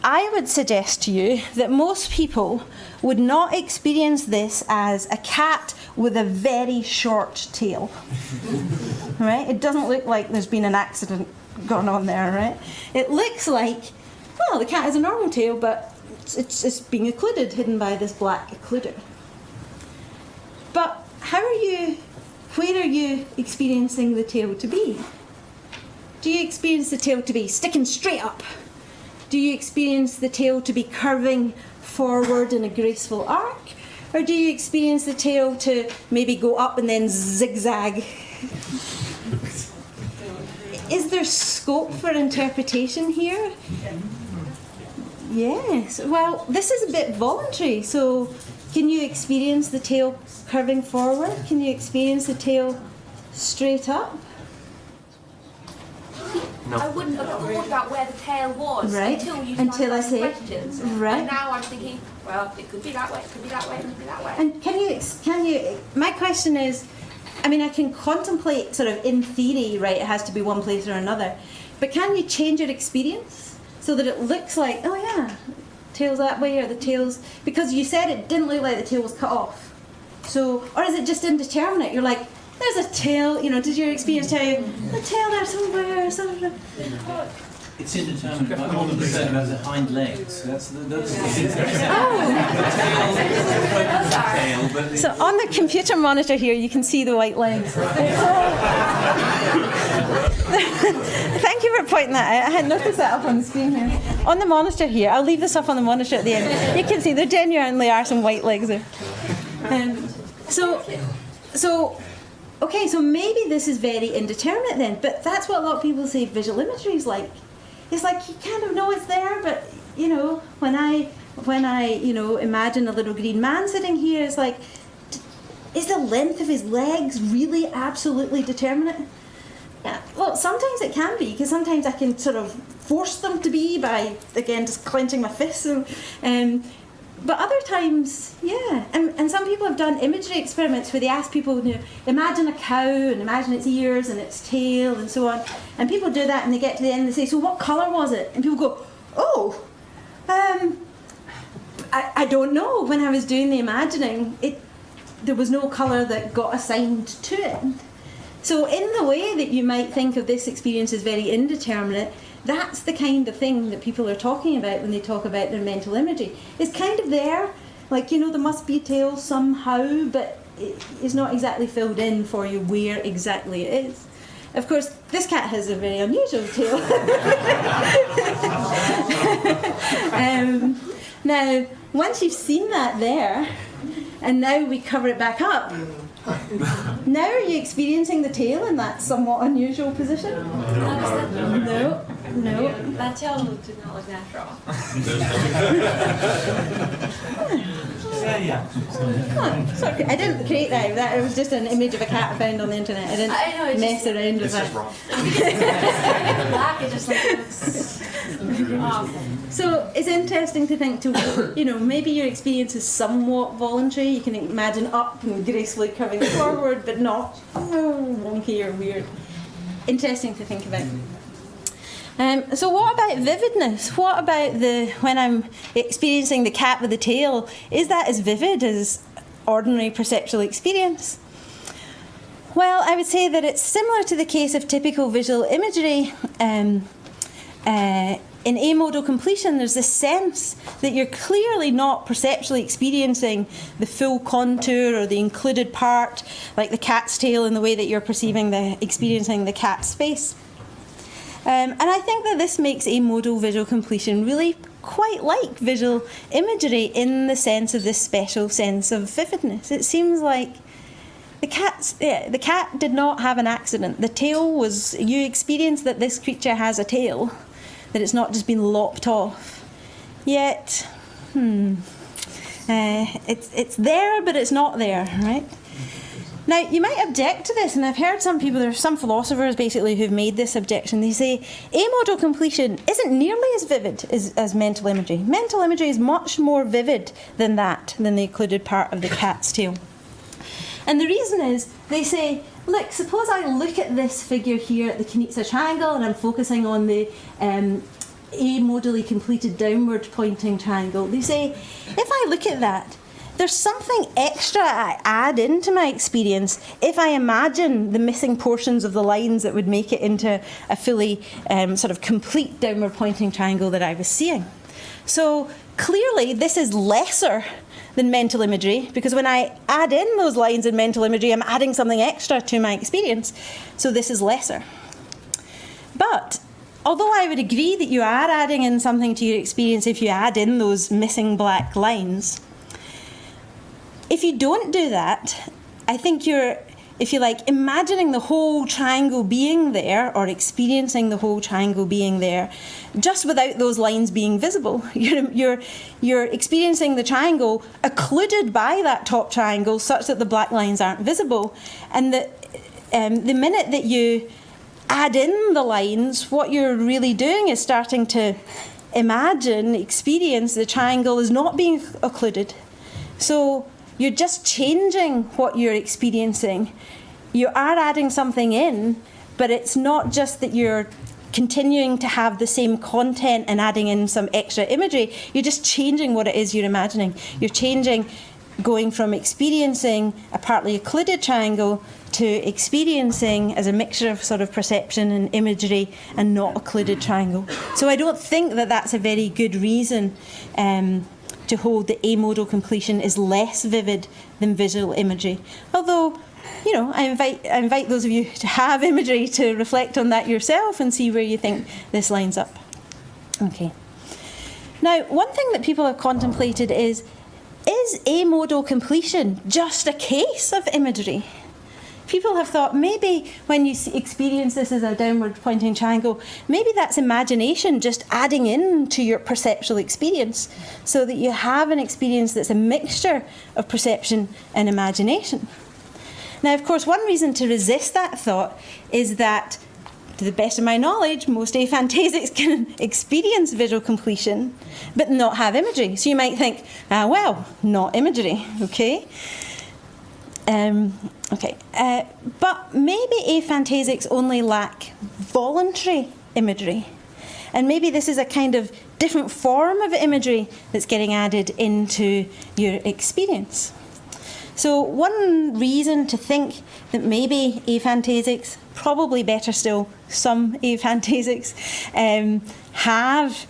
I would suggest to you that most people would not experience this as a cat with a very short tail. Right? It doesn't look like there's been an accident gone on there, right? It looks like, well, the cat has a normal tail, but it's being occluded, hidden by this black occluder. But where are you experiencing the tail to be? Do you experience the tail to be sticking straight up? Do you experience the tail to be curving forward in a graceful arc? Or do you experience the tail to maybe go up and then zigzag? Is there scope for interpretation here? Yes. Well, this is a bit voluntary. So can you experience the tail curving forward? Can you experience the tail straight up? No. I wouldn't have thought about where the tail was Right. until I started say, asking questions. right. And now I'm thinking, well, it could be that way, it could be that way, it could be that way. And can you, my question is, I can contemplate sort of in theory, right, it has to be one place or another, but can you change your experience so that it looks like, oh yeah, tail's that way, or the tail's, because you said it didn't look like the tail was cut off. So, or is it just indeterminate? You're like, there's a tail, does your experience tell you, a tail there somewhere, somewhere? It's indeterminate, but all the percent about the hind legs. That's tail, but So on the computer monitor here, you can see the white legs. Thank you for pointing that out. I had noticed that up on the screen here. On the monitor here, I'll leave this up on the monitor at the end. You can see there genuinely are some white legs there. Okay, so maybe this is very indeterminate then, but that's what a lot of people say visual imagery is like. It's like you kind of know it's there, but when I imagine a little green man sitting here, it's like, is the length of his legs really absolutely determinate? Yeah, well, sometimes it can be, because sometimes I can sort of force them to be by, again, just clenching my fists. But other times, yeah. And some people have done imagery experiments where they ask people, imagine a cow and imagine its ears and its tail and so on. And people do that and they get to the end and they say, so what colour was it? And people go, I don't know. When I was doing the imagining, there was no colour that got assigned to it. So in the way that you might think of this experience as very indeterminate, that's the kind of thing that people are talking about when they talk about their mental imagery. It's kind of there, like, there must be a tail somehow, but it's not exactly filled in for you where exactly it is. Of course, this cat has a very unusual tail. Now, once you've seen that there, and now we cover it back up, now are you experiencing the tail in that somewhat unusual position? No. That tail did not look natural. Sorry, I didn't create that. It was just an image of a cat I found on the internet. I didn't mess around with that. Black, it just looks awful. So it's interesting to think maybe your experience is somewhat voluntary. You can imagine up and gracefully curving forward, but not wonky or weird. Interesting to think about. So what about vividness? What about when I'm experiencing the cat with the tail? Is that as vivid as ordinary perceptual experience? Well, I would say that it's similar to the case of typical visual imagery. In amodal completion, there's this sense that you're clearly not perceptually experiencing the full contour or the included part, like the cat's tail, in the way that you're experiencing the cat's face. And I think that this makes amodal visual completion really quite like visual imagery in the sense of this special sense of vividness. It seems like the cat did not have an accident. The tail was, you experience that this creature has a tail, that it's not just been lopped off. Yet, it's there, but it's not there, right? Now, you might object to this, and I've heard some people, there's some philosophers basically who've made this objection. They say, amodal completion isn't nearly as vivid as mental imagery. Mental imagery is much more vivid than that, than the occluded part of the cat's tail. And the reason is, they say, look, suppose I look at this figure here at the Knizia triangle, and I'm focusing on the amodally completed downward pointing triangle. They say, if I look at that, there's something extra I add into my experience if I imagine the missing portions of the lines that would make it into a fully sort of complete downward pointing triangle that I was seeing. So clearly this is lesser than mental imagery, because when I add in those lines in mental imagery, I'm adding something extra to my experience. So this is lesser. But although I would agree that you are adding in something to your experience if you add in those missing black lines, if you don't do that, I think you're, if you like, imagining the whole triangle being there or experiencing the whole triangle being there just without those lines being visible. You're experiencing the triangle occluded by that top triangle such that the black lines aren't visible. And the minute that you add in the lines, what you're really doing is starting to imagine, experience the triangle as not being occluded. So you're just changing what you're experiencing. You are adding something in, but it's not just that you're continuing to have the same content and adding in some extra imagery. You're just changing what it is you're imagining. You're changing, going from experiencing a partly occluded triangle to experiencing as a mixture of sort of perception and imagery and not occluded triangle. So I don't think that that's a very good reason to hold that amodal completion is less vivid than visual imagery. Although, you know, I invite those of you to have imagery to reflect on that yourself and see where you think this lines up. Okay. Now, one thing that people have contemplated is amodal completion just a case of imagery? People have thought maybe when you experience this as a downward pointing triangle, maybe that's imagination just adding in to your perceptual experience so that you have an experience that's a mixture of perception and imagination. Now, of course, one reason to resist that thought is that, to the best of my knowledge, most aphantasics can experience visual completion but not have imagery. So you might think, well, not imagery, okay? But maybe aphantasics only lack voluntary imagery. And maybe this is a kind of different form of imagery that's getting added into your experience. So one reason to think that maybe aphantasics, probably better still, some aphantasics, have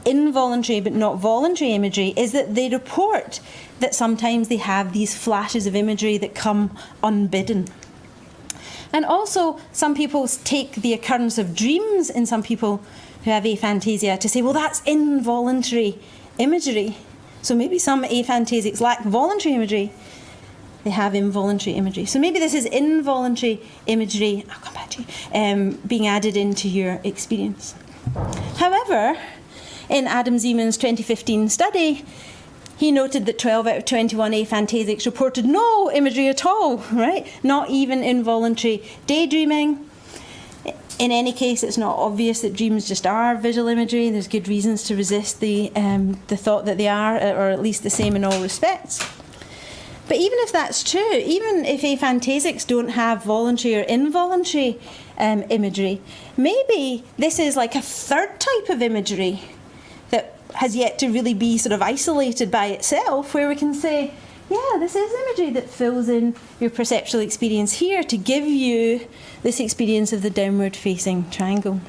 involuntary but not voluntary imagery is that they report that sometimes they have these flashes of imagery that come unbidden. And also, some people take the occurrence of dreams in some people who have aphantasia to say, well, that's involuntary imagery. So maybe some aphantasics lack voluntary imagery. They have involuntary imagery. So maybe this is involuntary imagery, I'll come back to you, being added into your experience. However, in Adam Zeman's 2015 study, he noted that 12 out of 21 aphantasics reported no imagery at all, right? Not even involuntary daydreaming. In any case, it's not obvious that dreams just are visual imagery. There's good reasons to resist the thought that they are, or at least the same in all respects. But even if that's true, even if aphantasics don't have voluntary or involuntary imagery, maybe this is like a third type of imagery that has yet to really be sort of isolated by itself, where we can say, yeah, this is imagery that fills in your perceptual experience here to give you this experience of the downward facing triangle.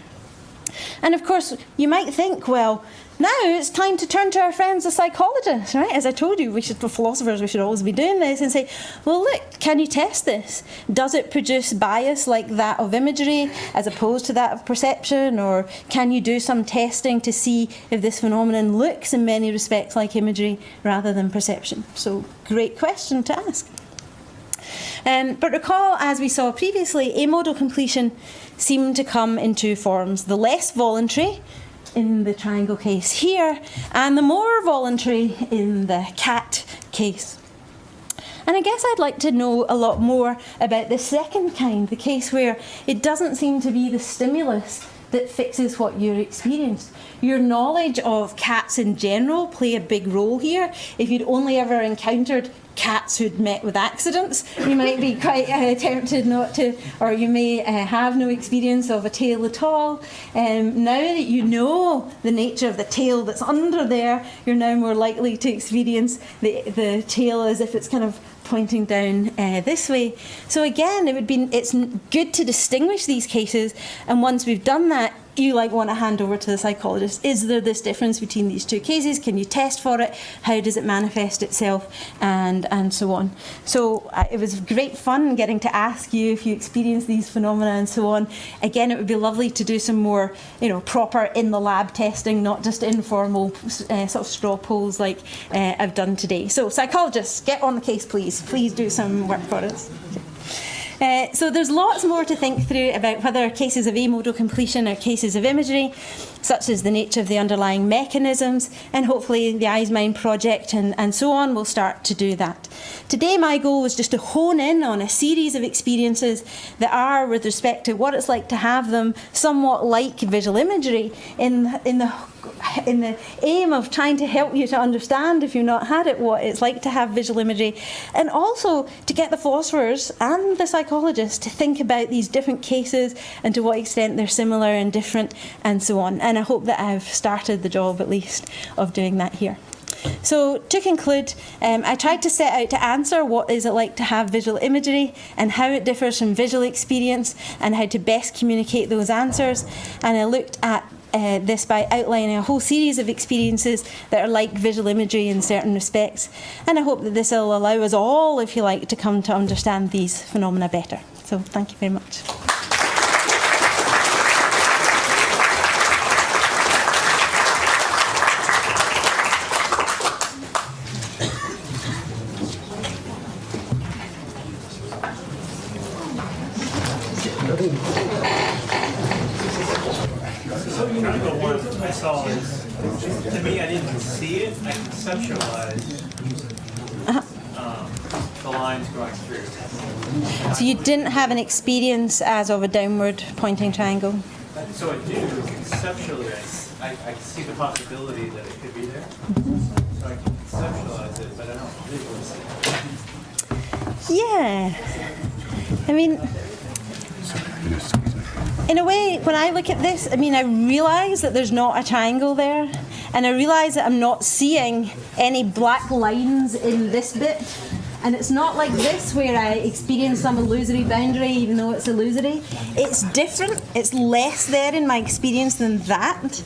And of course, you might think, well, now it's time to turn to our friends the psychologists, right? As I told you, for philosophers, we should always be doing this and say, well, look, can you test this? Does it produce bias like that of imagery as opposed to that of perception? Or can you do some testing to see if this phenomenon looks in many respects like imagery rather than perception? So, great question to ask. But recall, as we saw previously, amodal completion seemed to come in two forms: the less voluntary, in the triangle case here, and the more voluntary in the cat case. And I guess I'd like to know a lot more about the second kind, the case where it doesn't seem to be the stimulus that fixes what you're experienced. Your knowledge of cats in general play a big role here. If you'd only ever encountered cats who'd met with accidents, you might be quite tempted not to, or you may have no experience of a tail at all. Now that you know the nature of the tail that's under there, you're now more likely to experience the tail as if it's kind of pointing down this way. So again, it's good to distinguish these cases, and once we've done that, you want to hand over to the psychologist. Is there this difference between these two cases? Can you test for it? How does it manifest itself? And so on. So it was great fun getting to ask you if you experience these phenomena and so on. Again, it would be lovely to do some more, proper in the lab testing, not just informal sort of straw polls like I've done today. So psychologists, get on the case, please. Please do some work for us. So there's lots more to think through about whether cases of amodal completion are cases of imagery, such as the nature of the underlying mechanisms, and hopefully the Eyes Mind project and so on will start to do that. Today my goal was just to hone in on a series of experiences that are, with respect to what it's like to have them, somewhat like visual imagery in the aim of trying to help you to understand, if you've not had it, what it's like to have visual imagery, and also to get the philosophers and the psychologists to think about these different cases and to what extent they're similar and different and so on. And I hope that I've started the job, at least, of doing that here. So to conclude, I tried to set out to answer what is it like to have visual imagery and how it differs from visual experience and how to best communicate those answers. And I looked at this by outlining a whole series of experiences that are like visual imagery in certain respects. And I hope that this will allow us all, if you like, to come to understand these phenomena better. So thank you very much. The one I saw is, to me, I didn't see it, I conceptualized the lines going through. So you didn't have an experience as of a downward pointing triangle? So I do, conceptually, I see the possibility that it could be there. So I can conceptualize it, but I don't visually see it. Yeah. I mean, in a way, when I look at this, I realise that there's not a triangle there, and I realise that I'm not seeing any black lines in this bit, and it's not like this where I experience some illusory boundary even though it's illusory. It's different, it's less there in my experience than that,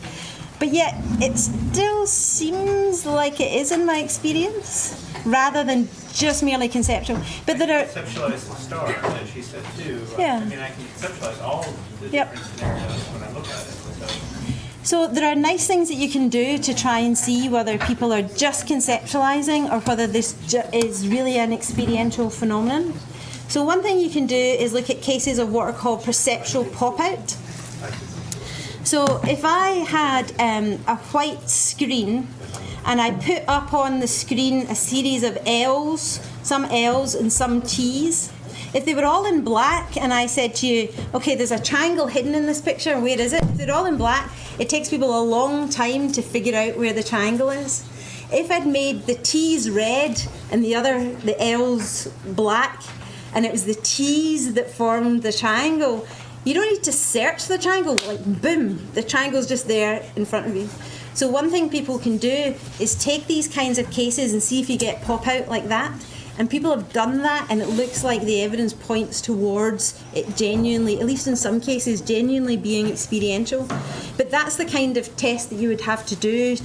but yet it still seems like it is in my experience, rather than just merely conceptual. But there are Conceptualize the star that she said too. Yeah. I can conceptualize all the different scenarios when I look at it. So there are nice things that you can do to try and see whether people are just conceptualizing or whether this is really an experiential phenomenon. So one thing you can do is look at cases of what are called perceptual pop-out. So if I had a white screen and I put up on the screen a series of L's, some L's and some T's, if they were all in black and I said to you, okay, there's a triangle hidden in this picture, where is it? If they're all in black, it takes people a long time to figure out where the triangle is. If I'd made the T's red and the L's black, and it was the T's that formed the triangle, you don't need to search the triangle, like boom, the triangle's just there in front of you. So one thing people can do is take these kinds of cases and see if you get pop out like that. And people have done that, and it looks like the evidence points towards it genuinely, at least in some cases, genuinely being experiential. But that's the kind of test that you would have to do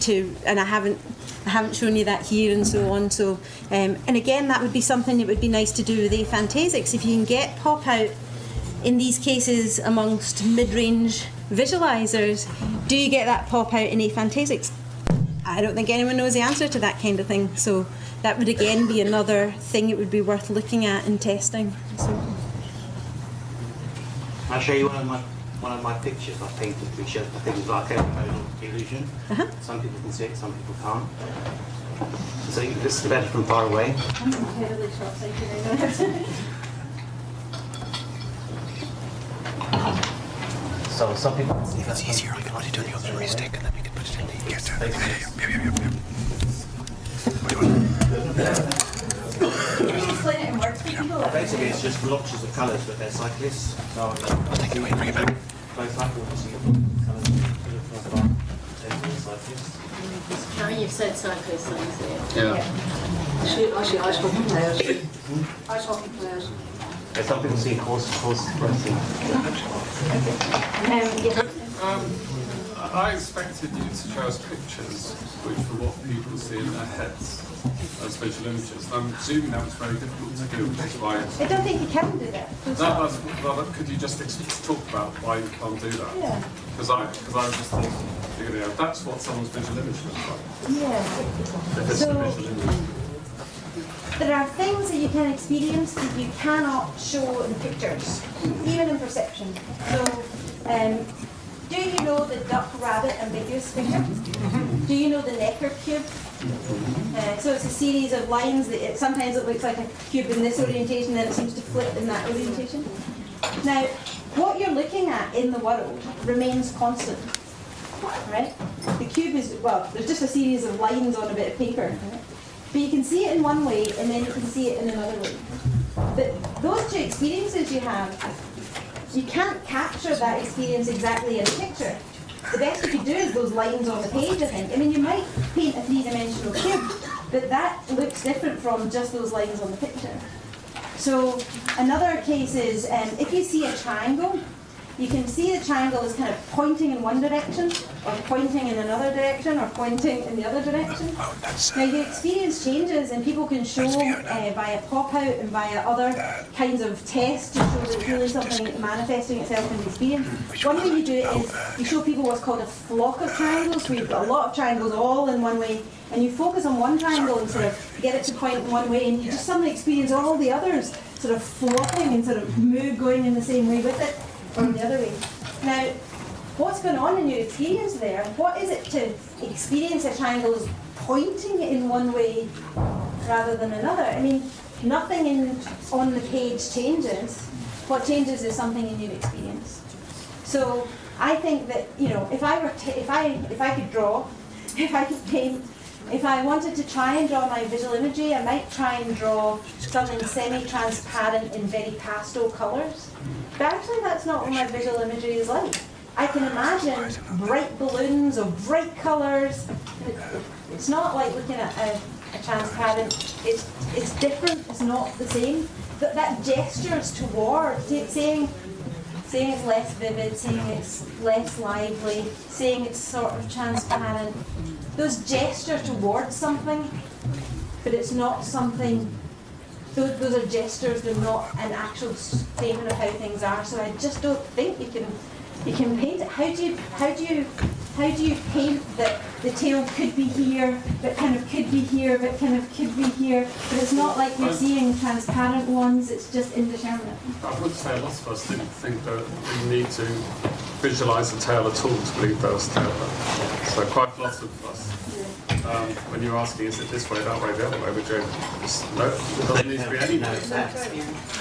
and I haven't shown you that here and so on. So, and again, that would be something that would be nice to do with aphantasics. If you can get pop out in these cases amongst mid-range visualizers, do you get that pop out in aphantasics? I don't think anyone knows the answer to that kind of thing. So that would again be another thing it would be worth looking at and testing. So. I'll show you one of my pictures I painted, which I think is like a modal illusion. Some people can see it, some people can't. So this is better from far away. I'm incredibly short-sighted. So some people can see if it's easier, I can put it on your memory stick and then we can put it in the Explain it in words for people. Basically, it's just blotches of colours, but they're cyclists. So I'll take it away and bring it back. both like what you see colours from afar. Cyclists. Now you've said cyclists, I see it. Yeah. Actually, ice hockey players. Ice hockey players. Yeah, some people see horses racing. I expected you to show us pictures which were what people see in their heads as visual images. I'm assuming that was very difficult to do, which is why... I don't think you can do that. Well, could you just talk about why you can't do that? Yeah. Because I was just thinking, that's what someone's visual image looks like. Yeah. If it's a visual image. There are things that you can experience that you cannot show in pictures, even in perception. So, do you know the duck-rabbit ambiguous picture? Do you know the Necker cube? So it's a series of lines that sometimes it looks like a cube in this orientation, then it seems to flip in that orientation. Now, what you're looking at in the world remains constant, right? The cube is, well, there's just a series of lines on a bit of paper, right? But you can see it in one way, and then you can see it in another way. But those two experiences you have, you can't capture that experience exactly in a picture. The best you could do is those lines on the page, I think. I mean, you might paint a three-dimensional cube, but that looks different from just those lines on the picture. So another case is if you see a triangle, you can see the triangle is kind of pointing in one direction, or pointing in another direction, or pointing in the other direction. Now the experience changes, and people can show via pop-out and via other kinds of tests to show that it's really something manifesting itself in the experience. One way you do it is you show people what's called a flock of triangles, where you've got a lot of triangles all in one way, and you focus on one triangle and sort of get it to point in one way, and you just suddenly experience all the others sort of flocking and sort of going in the same way with it, or the other way. Now, what's going on in your experience there? What is it to experience a triangle as pointing in one way rather than another? I mean, nothing on the page changes. What changes is something in your experience. So I think that, you know, if I could draw, if I could paint, if I wanted to try and draw my visual imagery, I might try and draw something semi-transparent in very pastel colours. But actually that's not what my visual imagery is like. I can imagine bright balloons of bright colours. It's not like looking at a transparent, it's different, it's not the same. But that gestures toward, saying it's less vivid, saying it's less lively, saying it's sort of transparent. Those gestures towards something, but it's not something, those are gestures, they're not an actual statement of how things are. So I just don't think you can paint it. How do you paint that the tail could be here, but kind of could be here, but kind of could be here? But it's not like we're seeing transparent ones, it's just indeterminate. I would say lots of us didn't think that we need to visualise the tail at all to believe there was a tail there. So quite lots of us, when you're asking is it this way, that way, the other way, we're doing no, it doesn't need to be any way.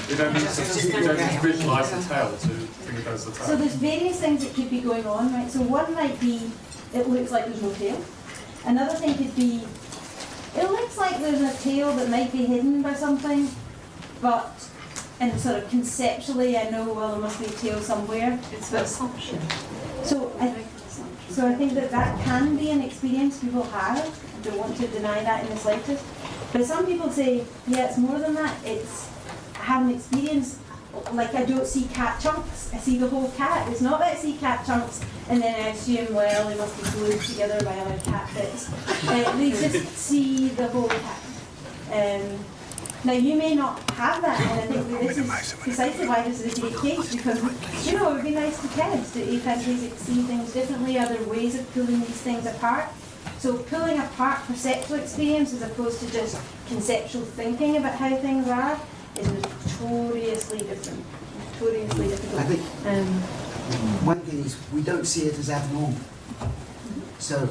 You don't need to visualise the tail to think there's a tail. So there's various things that could be going on, right? So one might be, it looks like there's no tail. Another thing could be, it looks like there's a tail that might be hidden by something, but, and sort of conceptually I know, well, there must be a tail somewhere. It's an assumption. So I think that can be an experience people have. I don't want to deny that in the slightest. But some people say, yeah, it's more than that. It's I have an experience, like I don't see cat chunks, I see the whole cat. It's not that I see cat chunks and then I assume, well, they must be glued together by other cat bits. They just see the whole cat. Now you may not have that, and I think that this is precisely why this is a great case, because it would be nice for kids to aphantasic see things differently, other ways of pulling these things apart. So pulling apart perceptual experience as opposed to just conceptual thinking about how things are is notoriously different. Notoriously difficult. I think one thing is we don't see it as abnormal. So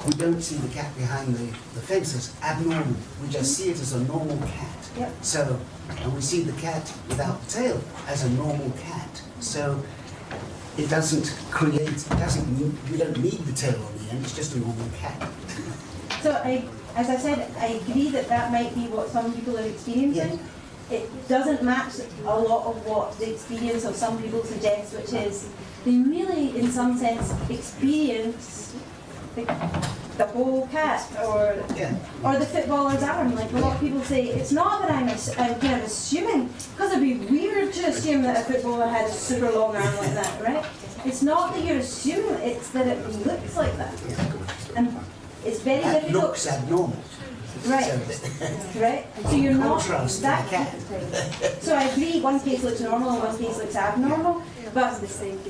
we don't see the cat behind the fence as abnormal. We just see it as a normal cat. Yep. So, and we see the cat without the tail as a normal cat. So it doesn't create, we don't need the tail on the end, it's just a normal cat. So as I said, I agree that that might be what some people are experiencing. Yeah. It doesn't match a lot of what the experience of some people suggests, which is they really, in some sense, experience the whole cat, or the footballer's arm. Like a lot of people say, it's not that I'm kind of assuming, because it'd be weird to assume that a footballer had a super long arm like that, right? It's not that you're assuming, it's that it looks like that. And it's very difficult. It looks abnormal. Right, right. So you're not that cat. So I agree, one case looks normal and one case looks abnormal. But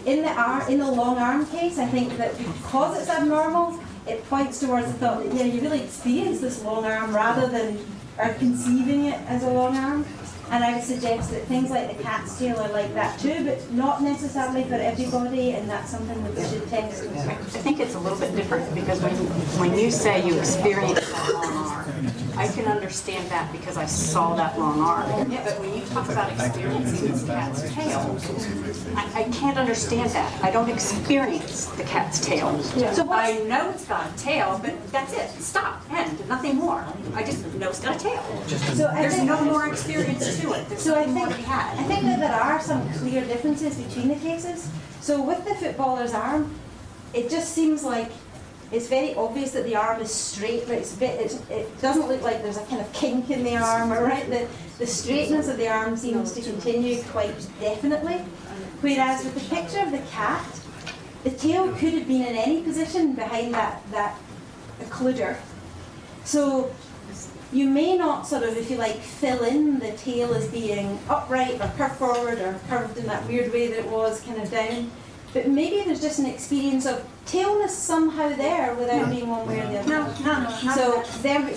in the long arm case, I think that because it's abnormal, it points towards the thought that you really experience this long arm rather than are conceiving it as a long arm. And I would suggest that things like the cat's tail are like that too, but not necessarily for everybody, and that's something that we should test. I think it's a little bit different because when you say you experience that long arm, I can understand that because I saw that long arm. Yeah, but when you talk about experiencing the cat's tail, I can't understand that. I don't experience the cat's tail. Yeah. So I know it's got a tail, but that's it. Stop. End. Nothing more. I just know it's got a tail. So there's no more experience to it. There's nothing more to be had. I think that there are some clear differences between the cases. So with the footballer's arm, it just seems like it's very obvious that the arm is straight, but it doesn't look like there's a kind of kink in the arm, right? The straightness of the arm seems to continue quite definitely. Whereas with the picture of the cat, the tail could have been in any position behind that occluder. So you may not sort of, if you like, fill in the tail as being upright or curved forward or curved in that weird way that it was kind of down. But maybe there's just an experience of tailness somehow there without being one way or the other.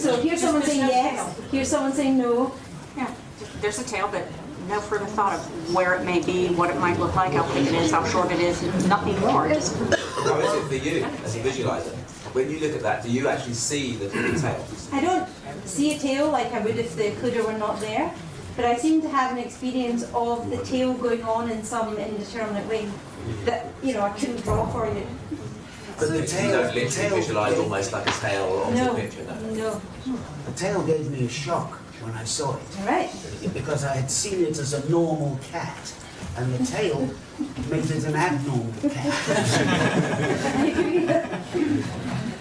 So here's someone saying yes, here's someone saying no. Yeah, there's a tail, but no further thought of where it may be, what it might look like, how thick it is, how short it is, nothing more. How is it for you as a visualizer? When you look at that, do you actually see the tail? I don't see a tail like I would if the occluder were not there, but I seem to have an experience of the tail going on in some indeterminate way that, I couldn't draw for you. But the tail, you don't literally visualise almost like a tail on the picture, no. The tail gave me a shock when I saw it. Right. Because I had seen it as a normal cat, and the tail made it an abnormal cat. I agree.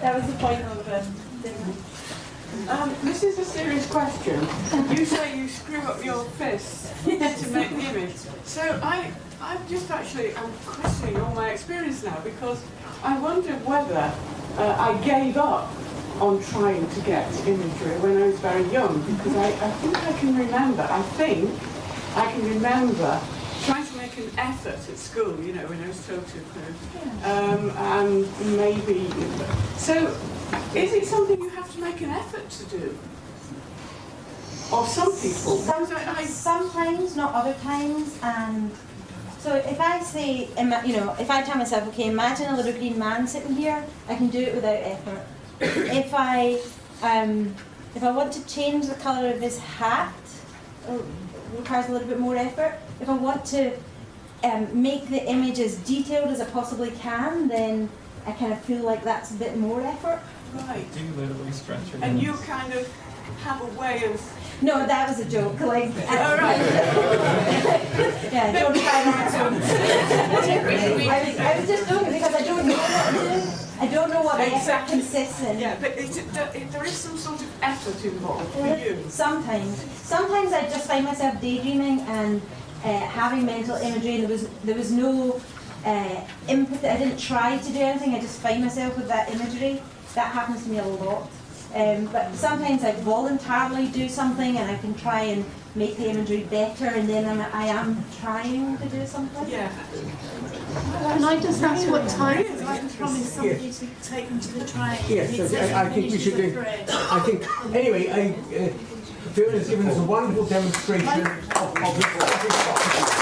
That was the point of the this is a serious question. You say you screw up your fists to make the image. So I'm questioning all my experience now because I wondered whether I gave up on trying to get imagery when I was very young, because I think I can remember trying to make an effort at school, when I was told to, and maybe, so is it something you have to make an effort to do? Or some people? Sometimes, not other times, and so if I say, if I tell myself, okay, imagine a little green man sitting here, I can do it without effort. If I want to change the colour of his hat, it requires a little bit more effort. If I want to make the image as detailed as I possibly can, then I kind of feel like that's a bit more effort. Right. Do you literally stretch your And hands? you kind of have a way of... No, that was a joke. Like, all right. Yeah, don't try that. I was just doing it because I don't know what to do. I don't know what effort Exactly. consists in. Yeah, but there is some sort of effort involved for you. Sometimes I just find myself daydreaming and having mental imagery, and there was no input. I didn't try to do anything. I just find myself with that imagery. That happens to me a lot. But sometimes I voluntarily do something, and I can try and make the imagery better, and then I am trying to do something. Yeah. Can I just ask what time I can promise somebody to take them to the train? Yes, I think we should do. I think, anyway, Fiona's given us a wonderful demonstration of this topic.